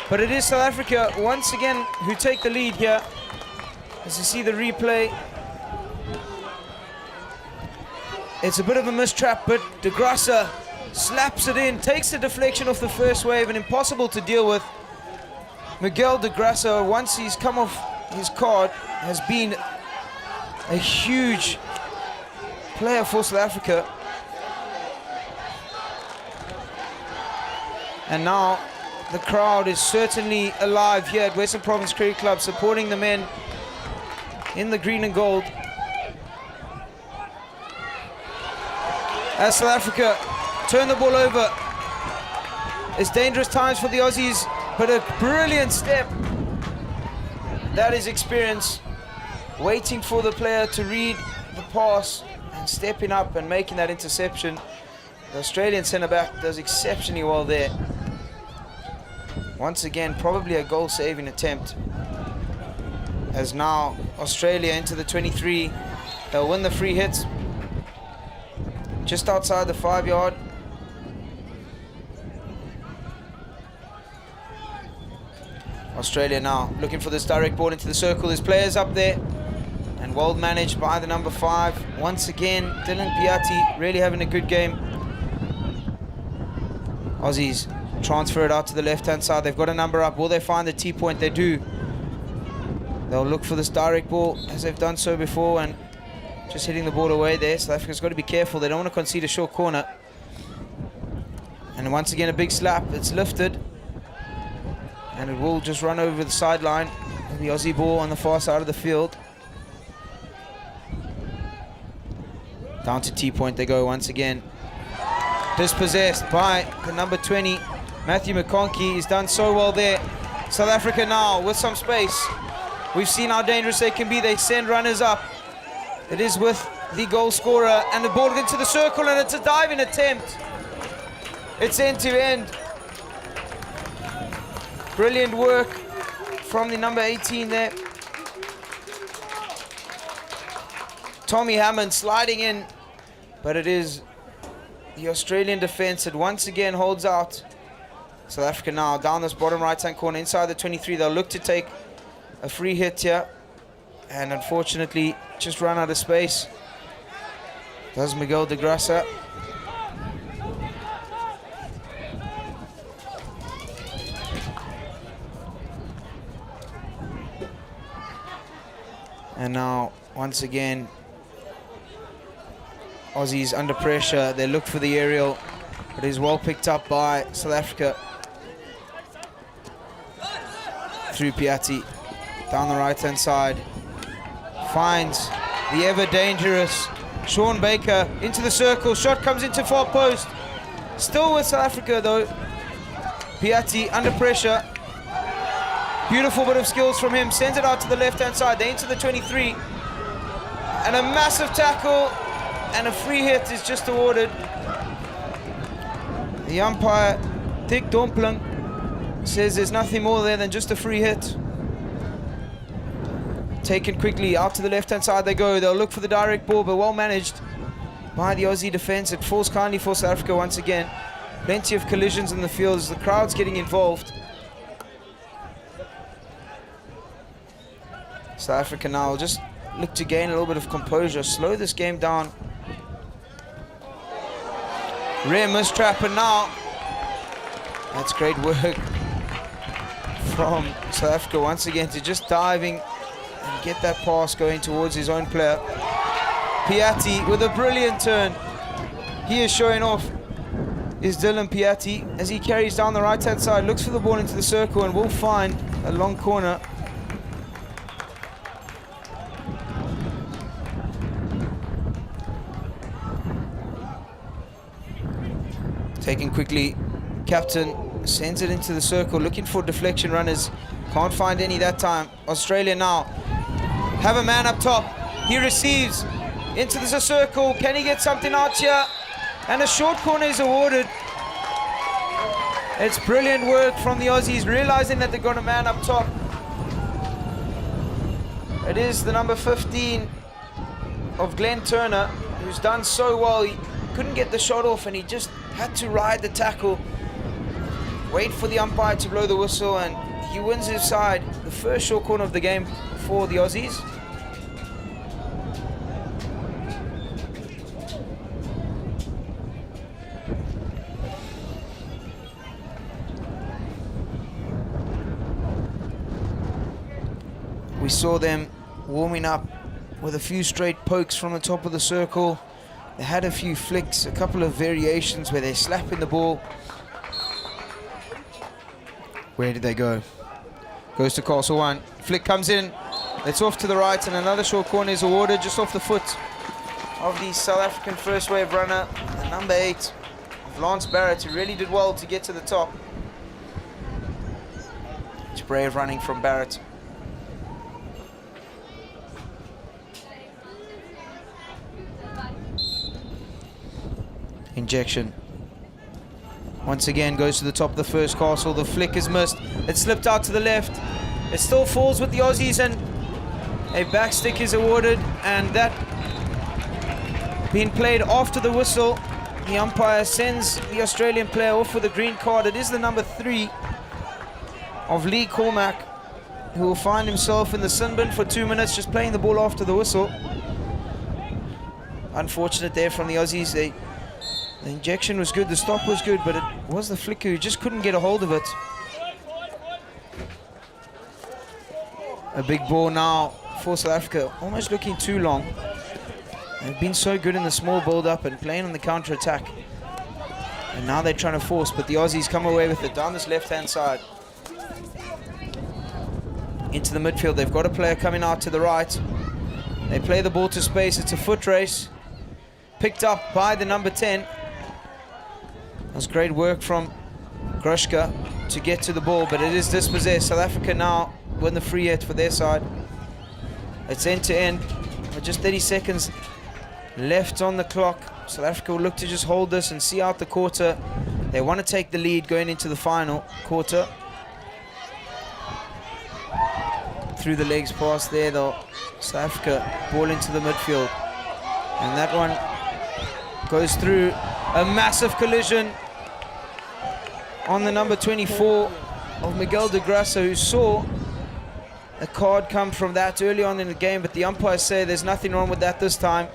but it is South Africa once again who take the lead here. As you see the replay, it's a bit of a mistrap, but de Grasser slaps it in, takes the deflection off the first wave, and impossible to deal with. Miguel de Grasser, once he's come off his card, has been a huge player for South Africa. And now the crowd is certainly alive here at Western Province Cricket Club, supporting the men in the green and gold. As South Africa turn the ball over, it's dangerous times for the Aussies, but a brilliant step. That is experience, waiting for the player to read the pass and stepping up and making that interception. The Australian centre-back does exceptionally well there. Once again, probably a goal-saving attempt. As now Australia into the 23, they'll win the free hit. Just outside the 5-yard. Australia now looking for this direct ball into the circle. There's players up there, and well managed by the number 5. Once again, Dylan Piatti really having a good game. Aussies transfer it out to the left-hand side. They've got a number up. Will they find the T-point? They do. They'll look for this direct ball as they've done so before, and just hitting the ball away there. South Africa's got to be careful. They don't want to concede a short corner. And once again, a big slap. It's lifted, and it will just run over the sideline. The Aussie ball on the far side of the field. Down to T-point they go once again. Dispossessed by the number 20, Matthew McConkey. He's done so well there. South Africa now with some space. We've seen how dangerous they can be. They send runners up. It is with the goal scorer, and the ball into the circle, and it's a diving attempt. It's end to end. Brilliant work from the number 18 there. Tommy Hammond sliding in, but it is the Australian defense that once again holds out. South Africa now down this bottom right-hand corner inside the 23. They'll look to take a free hit here, and unfortunately just run out of space. Does Miguel de Grasser. And now once again Aussies under pressure. They look for the aerial, but it is well picked up by South Africa. Through Piatti, down the right-hand side. Finds the ever-dangerous Sean Baker into the circle. Shot comes into far post. Still with South Africa though. Piatti under pressure. Beautiful bit of skills from him. Sends it out to the left-hand side. They into the 23. And a massive tackle. And a free hit is just awarded. The umpire, Dick Dompling, says there's nothing more there than just a free hit. Taken quickly out to the left-hand side they go. They'll look for the direct ball, but well managed by the Aussie defense. It falls kindly for South Africa once again. Plenty of collisions in the field as the crowd's getting involved. South Africa now will just look to gain a little bit of composure, slow this game down. Rare mistrap, and now that's great work from South Africa once again to just diving and get that pass going towards his own player. Piatti with a brilliant turn. He is showing off, is Dylan Piatti, as he carries down the right-hand side, looks for the ball into the circle and will find a long corner. Taken quickly, captain sends it into the circle, looking for deflection runners. Can't find any that time. Australia now have a man up top. He receives into the circle. Can he get something out here? And a short corner is awarded. It's brilliant work from the Aussies, realizing that they've got a man up top. It is the number 15 of Glenn Turner, who's done so well. He couldn't get the shot off and he just had to ride the tackle, wait for the umpire to blow the whistle, and he wins his side. The first short corner of the game for the Aussies. We saw them warming up with a few straight pokes from the top of the circle. They had a few flicks, a couple of variations where they're slapping the ball. Where did they go? Goes to Castle One. Flick comes in. It's off to the right, and another short corner is awarded just off the foot of the South African first wave runner, the number 8, Lance Barrett, who really did well to get to the top. It's brave running from Barrett. Injection. Once again goes to the top of the first castle. The flick is missed. It slipped out to the left. It still falls with the Aussies, and a back stick is awarded, and that being played after the whistle. The umpire sends the Australian player off with a green card. It is the number 3 of Lee Cormack, who will find himself in the sin bin for 2 minutes, just playing the ball after the whistle. Unfortunate there from the Aussies. The injection was good, the stop was good, but it was the flicker who just couldn't get a hold of it. A big ball now for South Africa, almost looking too long. They've been so good in the small build-up and playing on the counter-attack. And now they're trying to force, but the Aussies come away with it down this left-hand side. Into the midfield, they've got a player coming out to the right. They play the ball to space, it's a foot race. Picked up by the number 10. That's great work from Grushka to get to the ball, but it is dispossessed. South Africa now win the free hit for their side. It's end to end with just 30 seconds left on the clock. South Africa will look to just hold this and see out the quarter. They want to take the lead going into the final quarter. Through the legs pass there though. South Africa ball into the midfield. And that one goes through. A massive collision on the number 24 of Miguel de Graça, who saw a card come from that early on in the game, but the umpires say there's nothing wrong with that this time.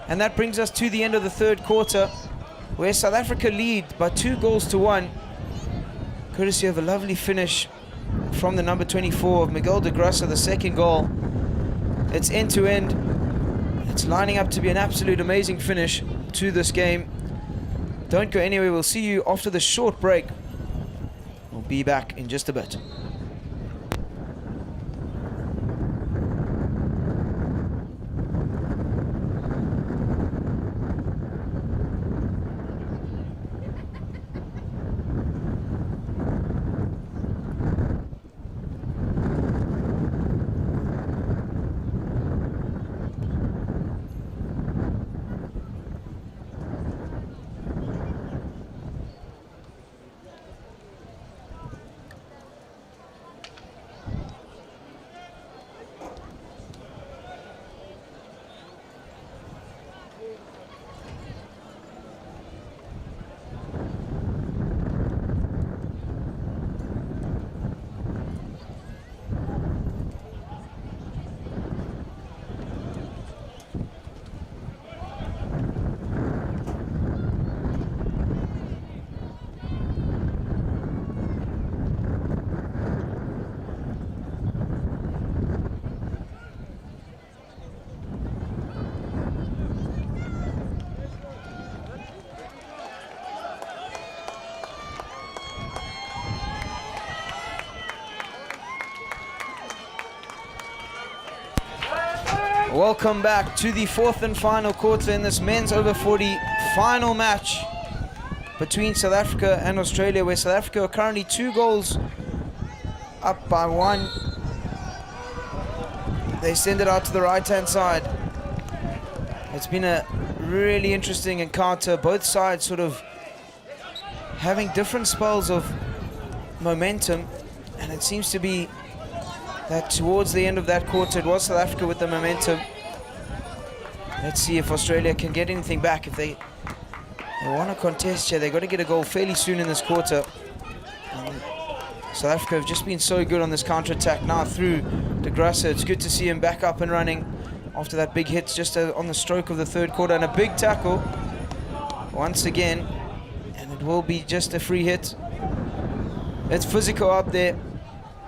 And that brings us to the end of the third quarter, where South Africa lead by 2-1, courtesy of a lovely finish from the number 24 of Miguel de Graça, the second goal. It's end to end. It's lining up to be an absolute amazing finish to this game. Don't go anywhere. We'll see you after the short break. We'll be back in just a bit. Welcome back to the fourth and final quarter in this men's over 40 final match between South Africa and Australia, where South Africa are currently 2 goals up by 1. They send it out to the right-hand side. It's been a really interesting encounter. Both sides sort of having different spells of momentum, and it seems to be that towards the end of that quarter it was South Africa with the momentum. Let's see if Australia can get anything back. If they want to contest here, they've got to get a goal fairly soon in this quarter. South Africa have just been so good on this counter-attack now through De Grasser. It's good to see him back up and running after that big hit just on the stroke of the third quarter, and a big tackle once again, and it will be just a free hit. It's physical out there.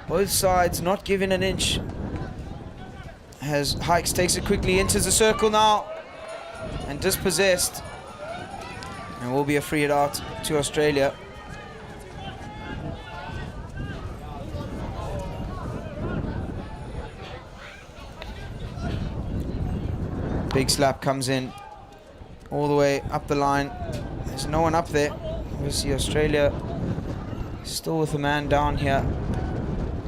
Both sides not giving an inch. As Hikes takes it quickly, enters the circle now, and dispossessed. And will be a free hit out to Australia. Big slap comes in all the way up the line. There's no one up there. Obviously Australia still with a man down here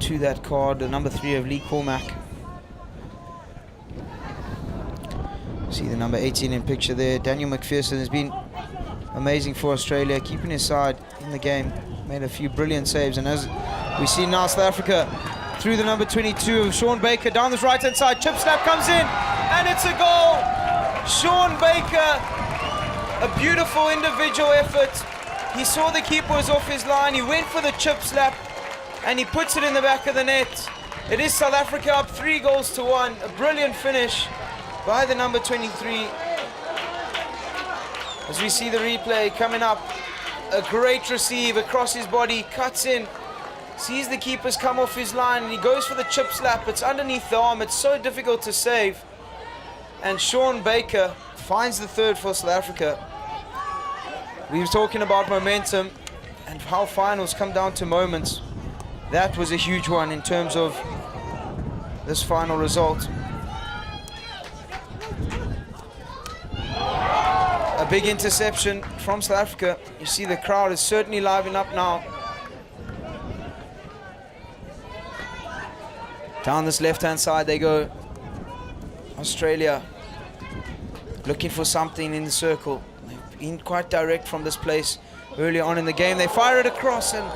to that card, the number 3 of Lee Cormack. See the number 18 in picture there. Daniel McPherson has been amazing for Australia, keeping his side in the game. Made a few brilliant saves, and as we see now, South Africa through the number 22 of Sean Baker down this right hand side. Chip snap comes in, and it's a goal. Sean Baker, a beautiful individual effort. He saw the keeper was off his line, he went for the chip slap, and he puts it in the back of the net. It is South Africa up 3 goals to 1. A brilliant finish by the number 23. As we see the replay coming up, a great receive across his body, cuts in, sees the keepers come off his line, and he goes for the chip slap. It's underneath the arm, it's so difficult to save. And Sean Baker finds the third for South Africa. We were talking about momentum and how finals come down to moments. That was a huge one in terms of this final result. A big interception from South Africa. You see the crowd is certainly livening up now. Down this left-hand side they go. Australia looking for something in the circle. They've been quite direct from this place early on in the game. They fire it across and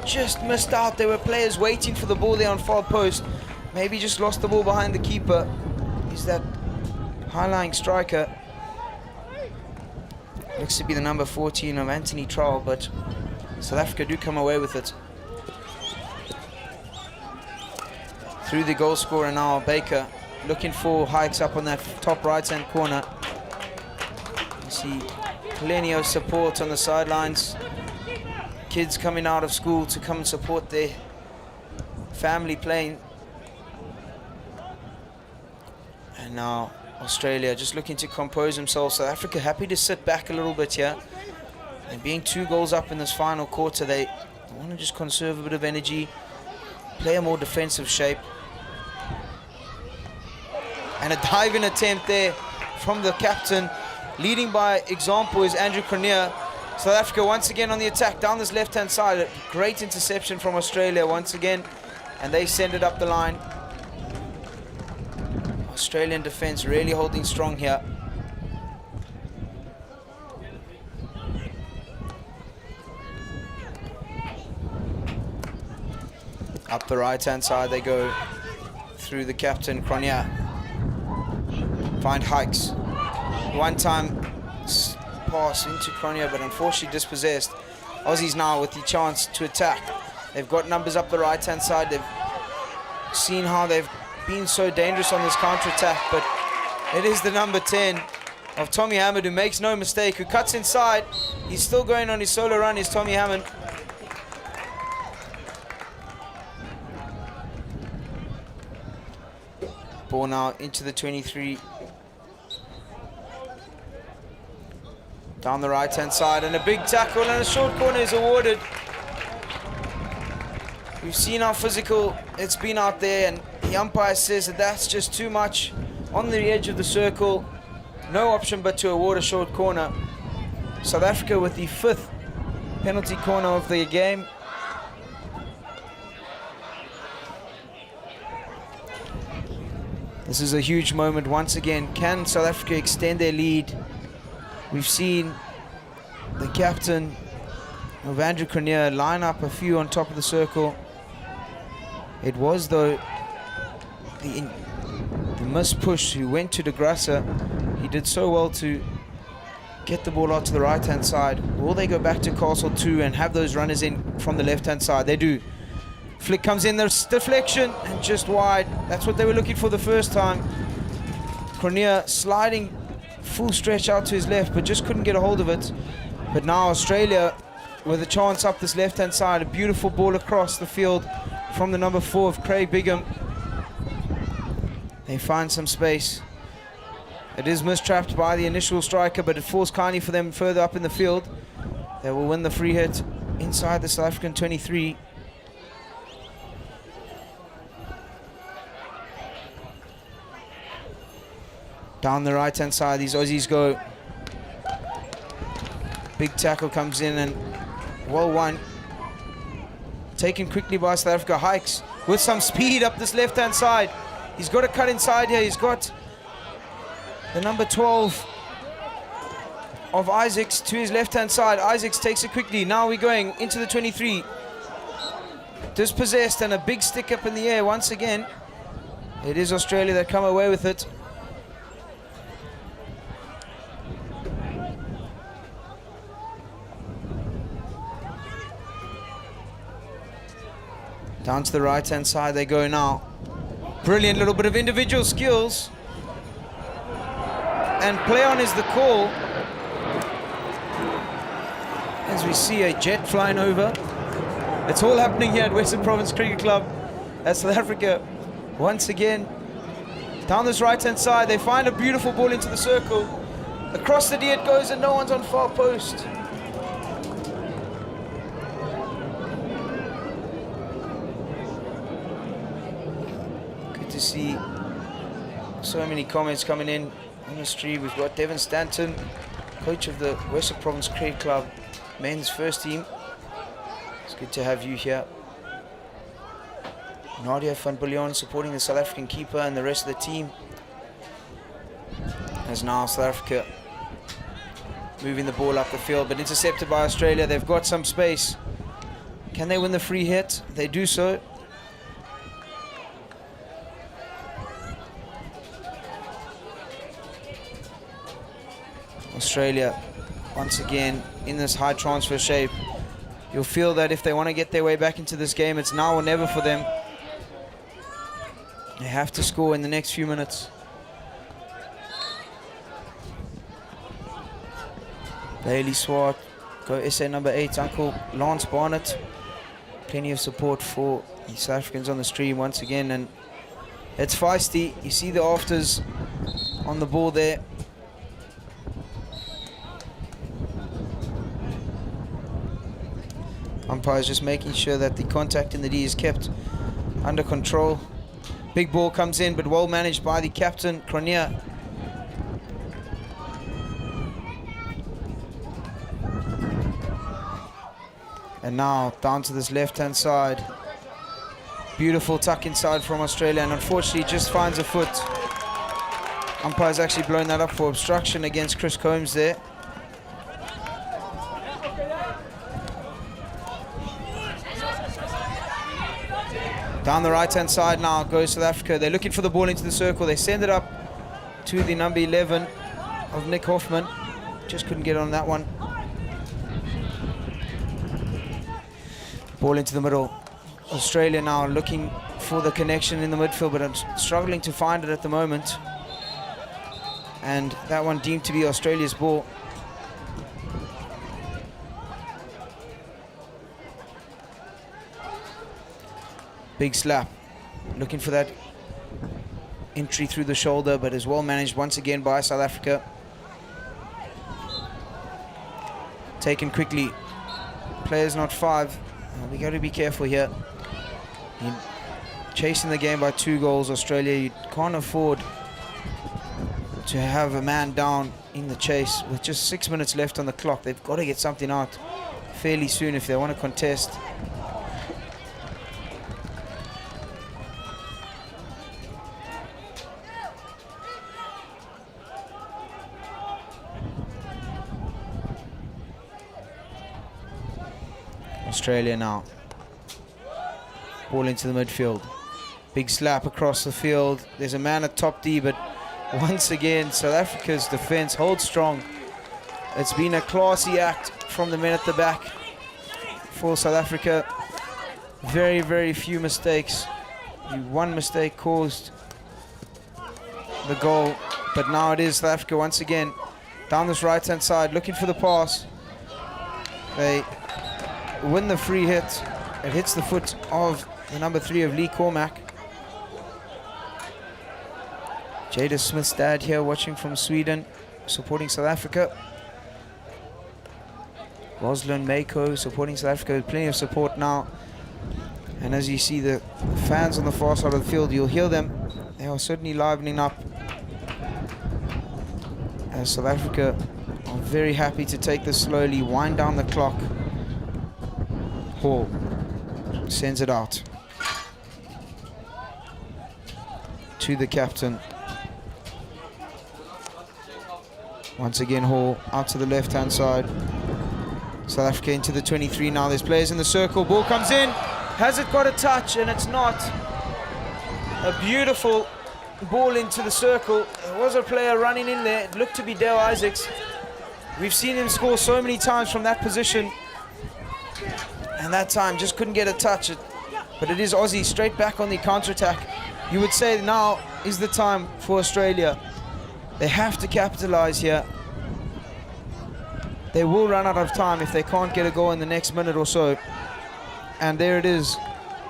just missed out. There were players waiting for the ball there on far post. Maybe just lost the ball behind the keeper. He's that high-lying striker. Looks to be the number 14 of Anthony Trowell, but South Africa do come away with it. Through the goal scorer now, Baker, looking for Hikes up on that top right-hand corner. You see plenty of support on the sidelines. Kids coming out of school to come and support their family playing. And now Australia just looking to compose themselves. South Africa happy to sit back a little bit here. And being 2 goals up in this final quarter, they want to just conserve a bit of energy, play a more defensive shape. And a diving attempt there from the captain. Leading by example is Andrew Cornier. South Africa once again on the attack down this left-hand side. A great interception from Australia once again. And they send it up the line. Australian defense really holding strong here. Up the right-hand side they go through the captain, Cronier. Find Hikes. One time pass into Cronier, but unfortunately dispossessed. Aussies now with the chance to attack. They've got numbers up the right-hand side. They've seen how they've been so dangerous on this counter-attack, but it is the number 10 of Tommy Hammond who makes no mistake, who cuts inside. He's still going on his solo run, is Tommy Hammond. Ball now into the 23. Down the right-hand side, and a big tackle, and a short corner is awarded. We've seen how physical it's been out there, and the umpire says that that's just too much on the edge of the circle. No option but to award a short corner. South Africa with the 5th penalty corner of the game. This is a huge moment once again. Can South Africa extend their lead? We've seen the captain of Andrew Cronje line up a few on top of the circle. It was, though, the missed push who went to de Grassa. He did so well to get the ball out to the right-hand side. Will they go back to Castle 2 and have those runners in from the left-hand side? They do. Flick comes in, there's deflection, and just wide. That's what they were looking for the first time. Cronje sliding full stretch out to his left, but just couldn't get a hold of it. But now Australia with a chance up this left-hand side. A beautiful ball across the field from the number 4 of Craig Bigham. They find some space. It is mistrapped by the initial striker, but it falls kindly for them further up in the field. They will win the free hit inside the South African 23. Down the right-hand side, these Aussies go. Big tackle comes in and well won. Taken quickly by South Africa. Hikes with some speed up this left-hand side. He's got to cut inside here. He's got the number 12 of Isaacs to his left-hand side. Isaacs takes it quickly. Now we're going into the 23. Dispossessed and a big stick up in the air once again. It is Australia that come away with it. Down to the right-hand side they go now. Brilliant little bit of individual skills. And play on is the call. As we see a jet flying over. It's all happening here at Western Province Cricket Club. As South Africa, once again, down this right-hand side, they find a beautiful ball into the circle. Across the D it goes and no one's on far post. See so many comments coming in on the stream. We've got Devin Stanton, coach of the Western Province Cricket Club men's first team. It's good to have you here. Nadia van Biljon supporting the South African keeper and the rest of the team. As now South Africa moving the ball up the field, but intercepted by Australia. They've got some space. Can they win the free hit? They do so. Australia, once again, in this high transfer shape. You'll feel that if they want to get their way back into this game, it's now or never for them. They have to score in the next few minutes. Bailey Swart, go SA number 8, Uncle Lance Barnett. Plenty of support for the South Africans on the stream once again, and it's feisty. You see the afters on the ball there. Umpires just making sure that the contact in the D is kept under control. Big ball comes in, but well managed by the captain, Cronje. And now down to this left-hand side. Beautiful tuck inside from Australia, and unfortunately just finds a foot. Umpire's actually blown that up for obstruction against Chris Combs there. Down the right-hand side now goes South Africa. They're looking for the ball into the circle. They send it up to the number 11 of Nick Hoffman. Just couldn't get on that one. Ball into the middle. Australia now looking for the connection in the midfield, but I'm struggling to find it at the moment. And that one deemed to be Australia's ball. Big slap, looking for that entry through the shoulder, but is well managed once again by South Africa. Taken quickly, players not 5. We got to be careful here. Chasing the game by 2 goals, Australia, you can't afford to have a man down in the chase with just 6 minutes left on the clock. They've got to get something out fairly soon if they want to contest. Australia now. Ball into the midfield. Big slap across the field. There's a man at top D, but once again, South Africa's defense holds strong. It's been a classy act from the men at the back for South Africa. Very, very few mistakes. One mistake caused the goal, but now it is South Africa once again down this right-hand side, looking for the pass. They win the free hit. It hits the foot of the number 3 of Lee Cormack. Jada Smith's dad here watching from Sweden, supporting South Africa. Rosalind Mako supporting South Africa with plenty of support now. And as you see the fans on the far side of the field, you'll hear them. They are certainly livening up, as South Africa are very happy to take this slowly, wind down the clock. Hall sends it out to the captain. Once again, Hall out to the left-hand side. South Africa into the 23 now. There's players in the circle. Ball comes in. Has it got a touch? And it's not. A beautiful ball into the circle. There was a player running in there. It looked to be Dale Isaacs. We've seen him score so many times from that position. And that time just couldn't get a touch. But it is Aussie straight back on the counter-attack. You would say now is the time for Australia. They have to capitalize here. They will run out of time if they can't get a goal in the next minute or so. And there it is,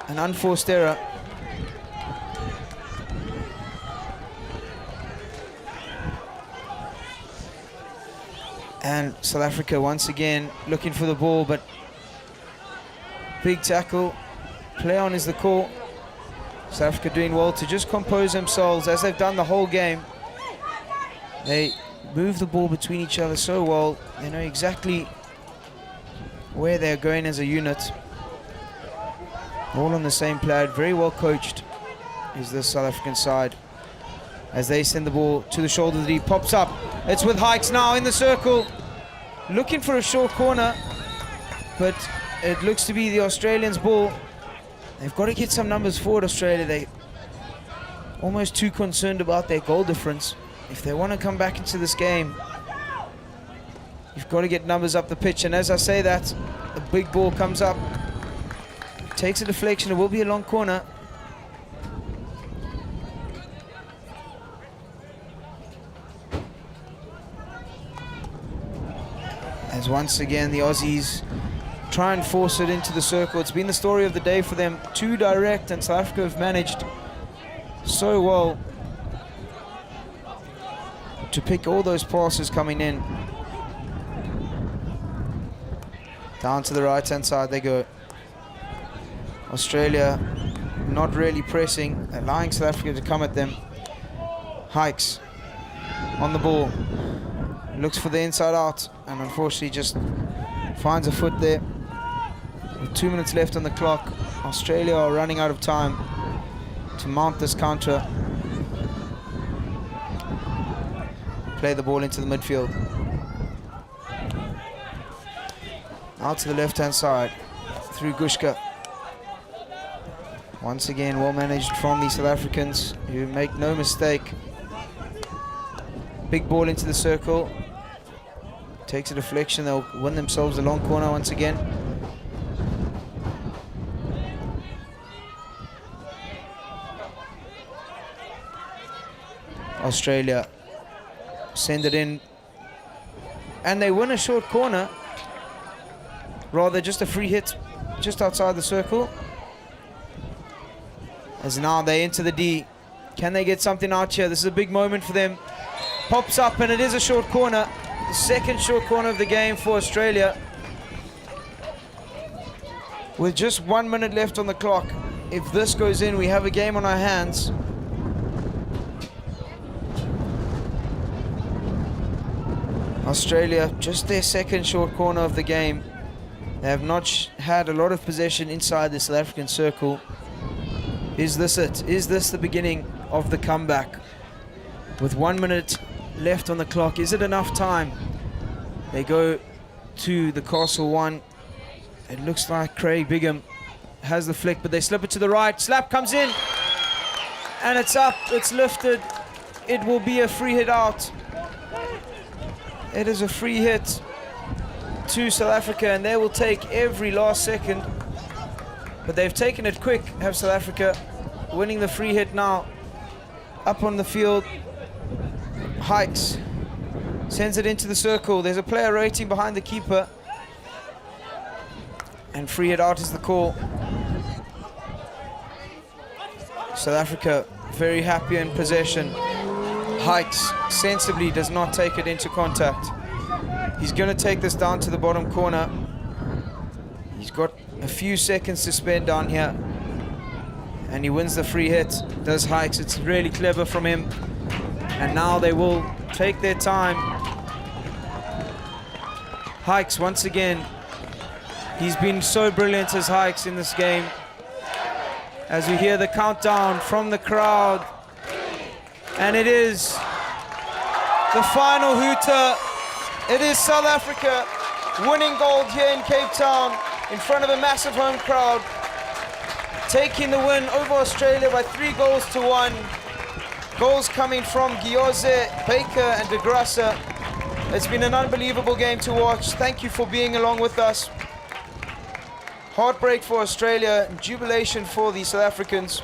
an unforced error. And South Africa once again looking for the ball, but big tackle. Play on is the call. South Africa doing well to just compose themselves as they've done the whole game. They move the ball between each other so well. They know exactly where they're going as a unit. All on the same plaid. Very well coached is the South African side. As they send the ball to the shoulder, the D pops up. It's with Hikes now in the circle. Looking for a short corner, but it looks to be the Australians' ball. They've got to get some numbers forward, Australia. They almost too concerned about their goal difference. If they want to come back into this game, you've got to get numbers up the pitch. And as I say that, a big ball comes up. Takes a deflection. It will be a long corner. As once again the Aussies try and force it into the circle. It's been the story of the day for them. Too direct, and South Africa have managed so well to pick all those passes coming in. Down to the right-hand side they go. Australia not really pressing, allowing South Africa to come at them. Hikes on the ball. Looks for the inside out, and unfortunately just finds a foot there. With 2 minutes left on the clock, Australia are running out of time to mount this counter. Play the ball into the midfield. Out to the left-hand side through Gushka. Once again, well managed from the South Africans, who make no mistake. Big ball into the circle. Takes a deflection. They'll win themselves a long corner once again. Australia send it in, and they win a short corner. Rather just a free hit just outside the circle. As now they enter the D. Can they get something out here? This is a big moment for them. Pops up, and it is a short corner. The second short corner of the game for Australia. With just 1 minute left on the clock, if this goes in, we have a game on our hands. Australia, just their second short corner of the game. They have not had a lot of possession inside the South African circle. Is this it? Is this the beginning of the comeback? With 1 minute left on the clock, is it enough time? They go to the Castle one. It looks like Craig Bigham has the flick, but they slip it to the right. Slap comes in, and it's up, it's lifted. It will be a free hit out. It is a free hit to South Africa, and they will take every last second. But they've taken it quick, have South Africa, winning the free hit now. Up on the field, Hikes sends it into the circle. There's a player rating behind the keeper, and free hit out is the call. South Africa very happy in possession. Hikes sensibly does not take it into contact. He's going to take this down to the bottom corner. He's got a few seconds to spend down here, and he wins the free hit. Does Hikes. It's really clever from him. And now they will take their time. Hikes once again. He's been so brilliant as Hikes in this game. As we hear the countdown from the crowd. And it is the final hooter. It is South Africa winning gold here in Cape Town in front of a massive home crowd, taking the win over Australia by 3-1. Goals coming from Gioze, Baker and De Grassa. It's been an unbelievable game to watch. Thank you for being along with us. Heartbreak for Australia, jubilation for the South Africans.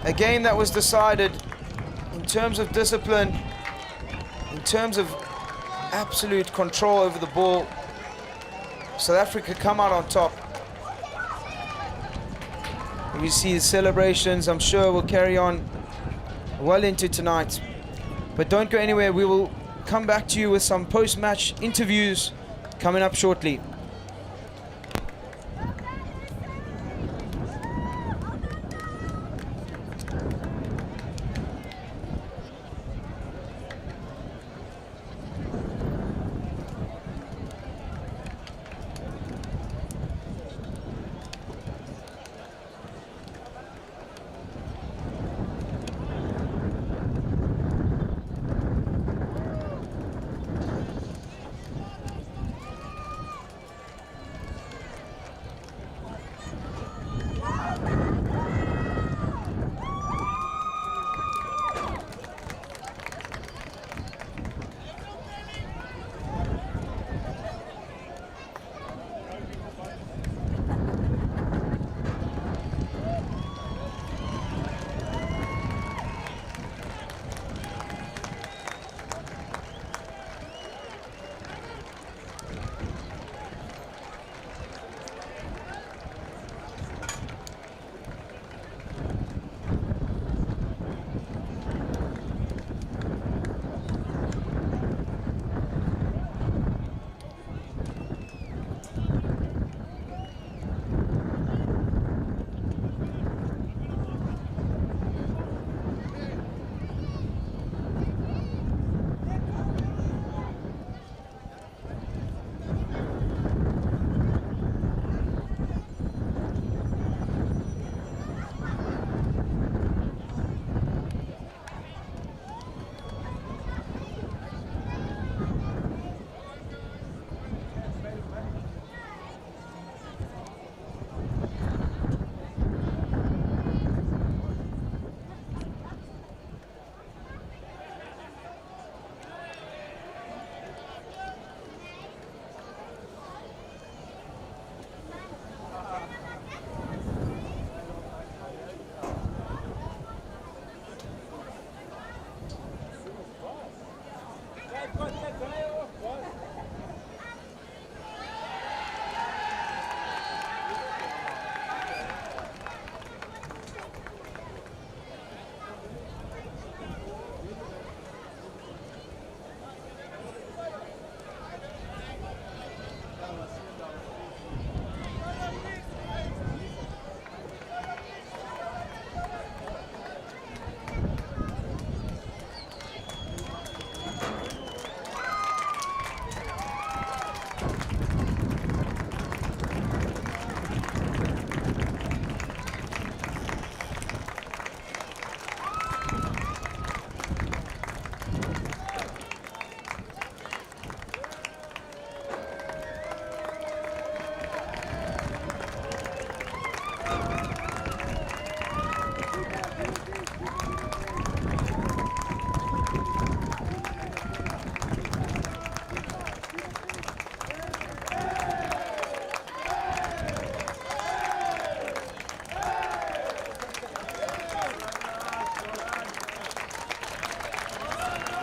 A game that was decided in terms of discipline, in terms of absolute control over the ball. South Africa come out on top. We see the celebrations, I'm sure, will carry on well into tonight. But don't go anywhere, we will come back to you with some post-match interviews coming up shortly.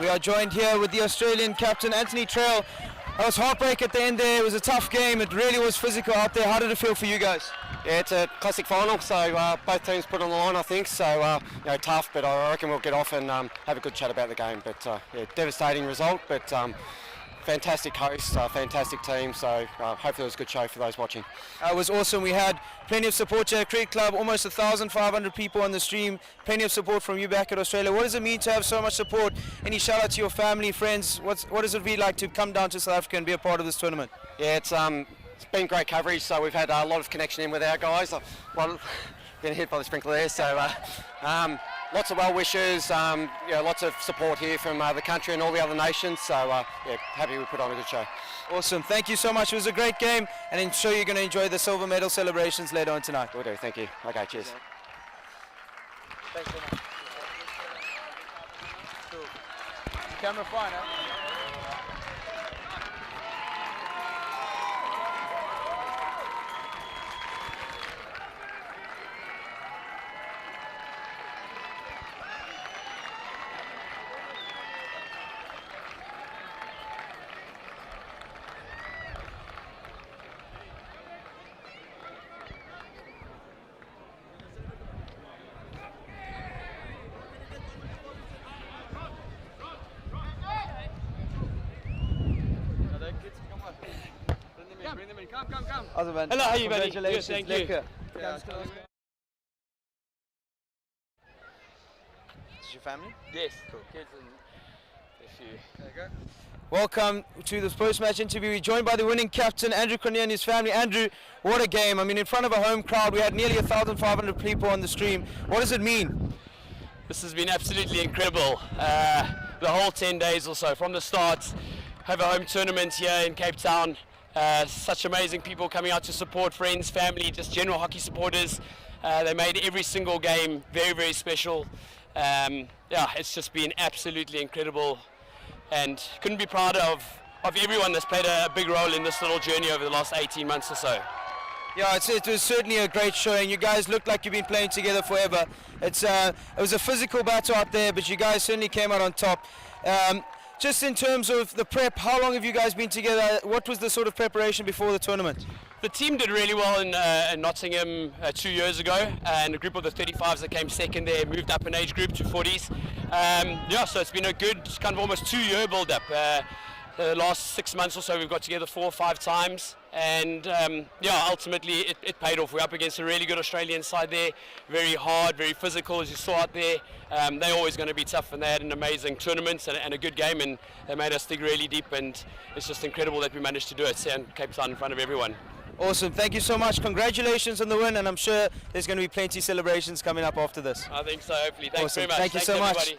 We are joined here with the Australian captain, Anthony Trail. That was heartbreak at the end there. It was a tough game. It really was physical out there. How did it feel for you guys? Yeah, it's a classic final, so both teams put on the line, I think. So, tough, but I reckon we'll get off and have a good chat about the game. But, devastating result, but fantastic host, fantastic team. So, hopefully it was a good show for those watching. It was awesome. We had plenty of support here at Cricket Club, almost 1,500 people on the stream. Plenty of support from you back at Australia. What does it mean to have so much support? Any shout out to your family, friends? What does it be like to come down to South Africa and be a part of this tournament? Yeah, it's been great coverage, so we've had a lot of connection in with our guys. Well, getting hit by the sprinkler there, so lots of well wishes, lots of support here from the country and all the other nations. So happy we put on a good show. Awesome, thank you so much. It was a great game, and I'm sure you're going to enjoy the silver medal celebrations later on tonight. Will do, thank you. Okay, cheers. Thanks so much. Cool. Camera fine, huh? Hello, how are you, buddy? Congratulations. Good, thank you. Lekker. Is this your family? Yes, cool. Kids and a few. There you go. Welcome to this post-match interview. We're joined by the winning captain, Andrew Cornier, and his family. Andrew, what a game. I mean, in front of a home crowd, we had nearly 1,500 people on the stream. What does it mean? This has been absolutely incredible. The whole 10 days or so, from the start, have a home tournament here in Cape Town. Such amazing people coming out to support friends, family, just general hockey supporters. They made every single game very, very special. It's just been absolutely incredible, and couldn't be prouder of everyone that's played a big role in this little journey over the last 18 months or so. Yeah, it was certainly a great showing. You guys look like you've been playing together forever. It was a physical battle out there, but you guys certainly came out on top. Just in terms of the prep, how long have you guys been together? What was the sort of preparation before the tournament? The team did really well in Nottingham 2 years ago, and a group of the 35s that came second there moved up in age group to 40s. So it's been a good kind of almost 2 year build up. The last 6 months or so we've got together 4 or 5 times, and ultimately it paid off. We're up against a really good Australian side there, very hard, very physical, as you saw out there. They're always going to be tough, and they had an amazing tournament and a good game, and they made us dig really deep, and it's just incredible that we managed to do it here in Cape Town in front of everyone. Awesome, thank you so much. Congratulations on the win, and I'm sure there's going to be plenty of celebrations coming up after this. I think so, hopefully. Thanks awesome. very much. Thank you Thanks so much. everybody.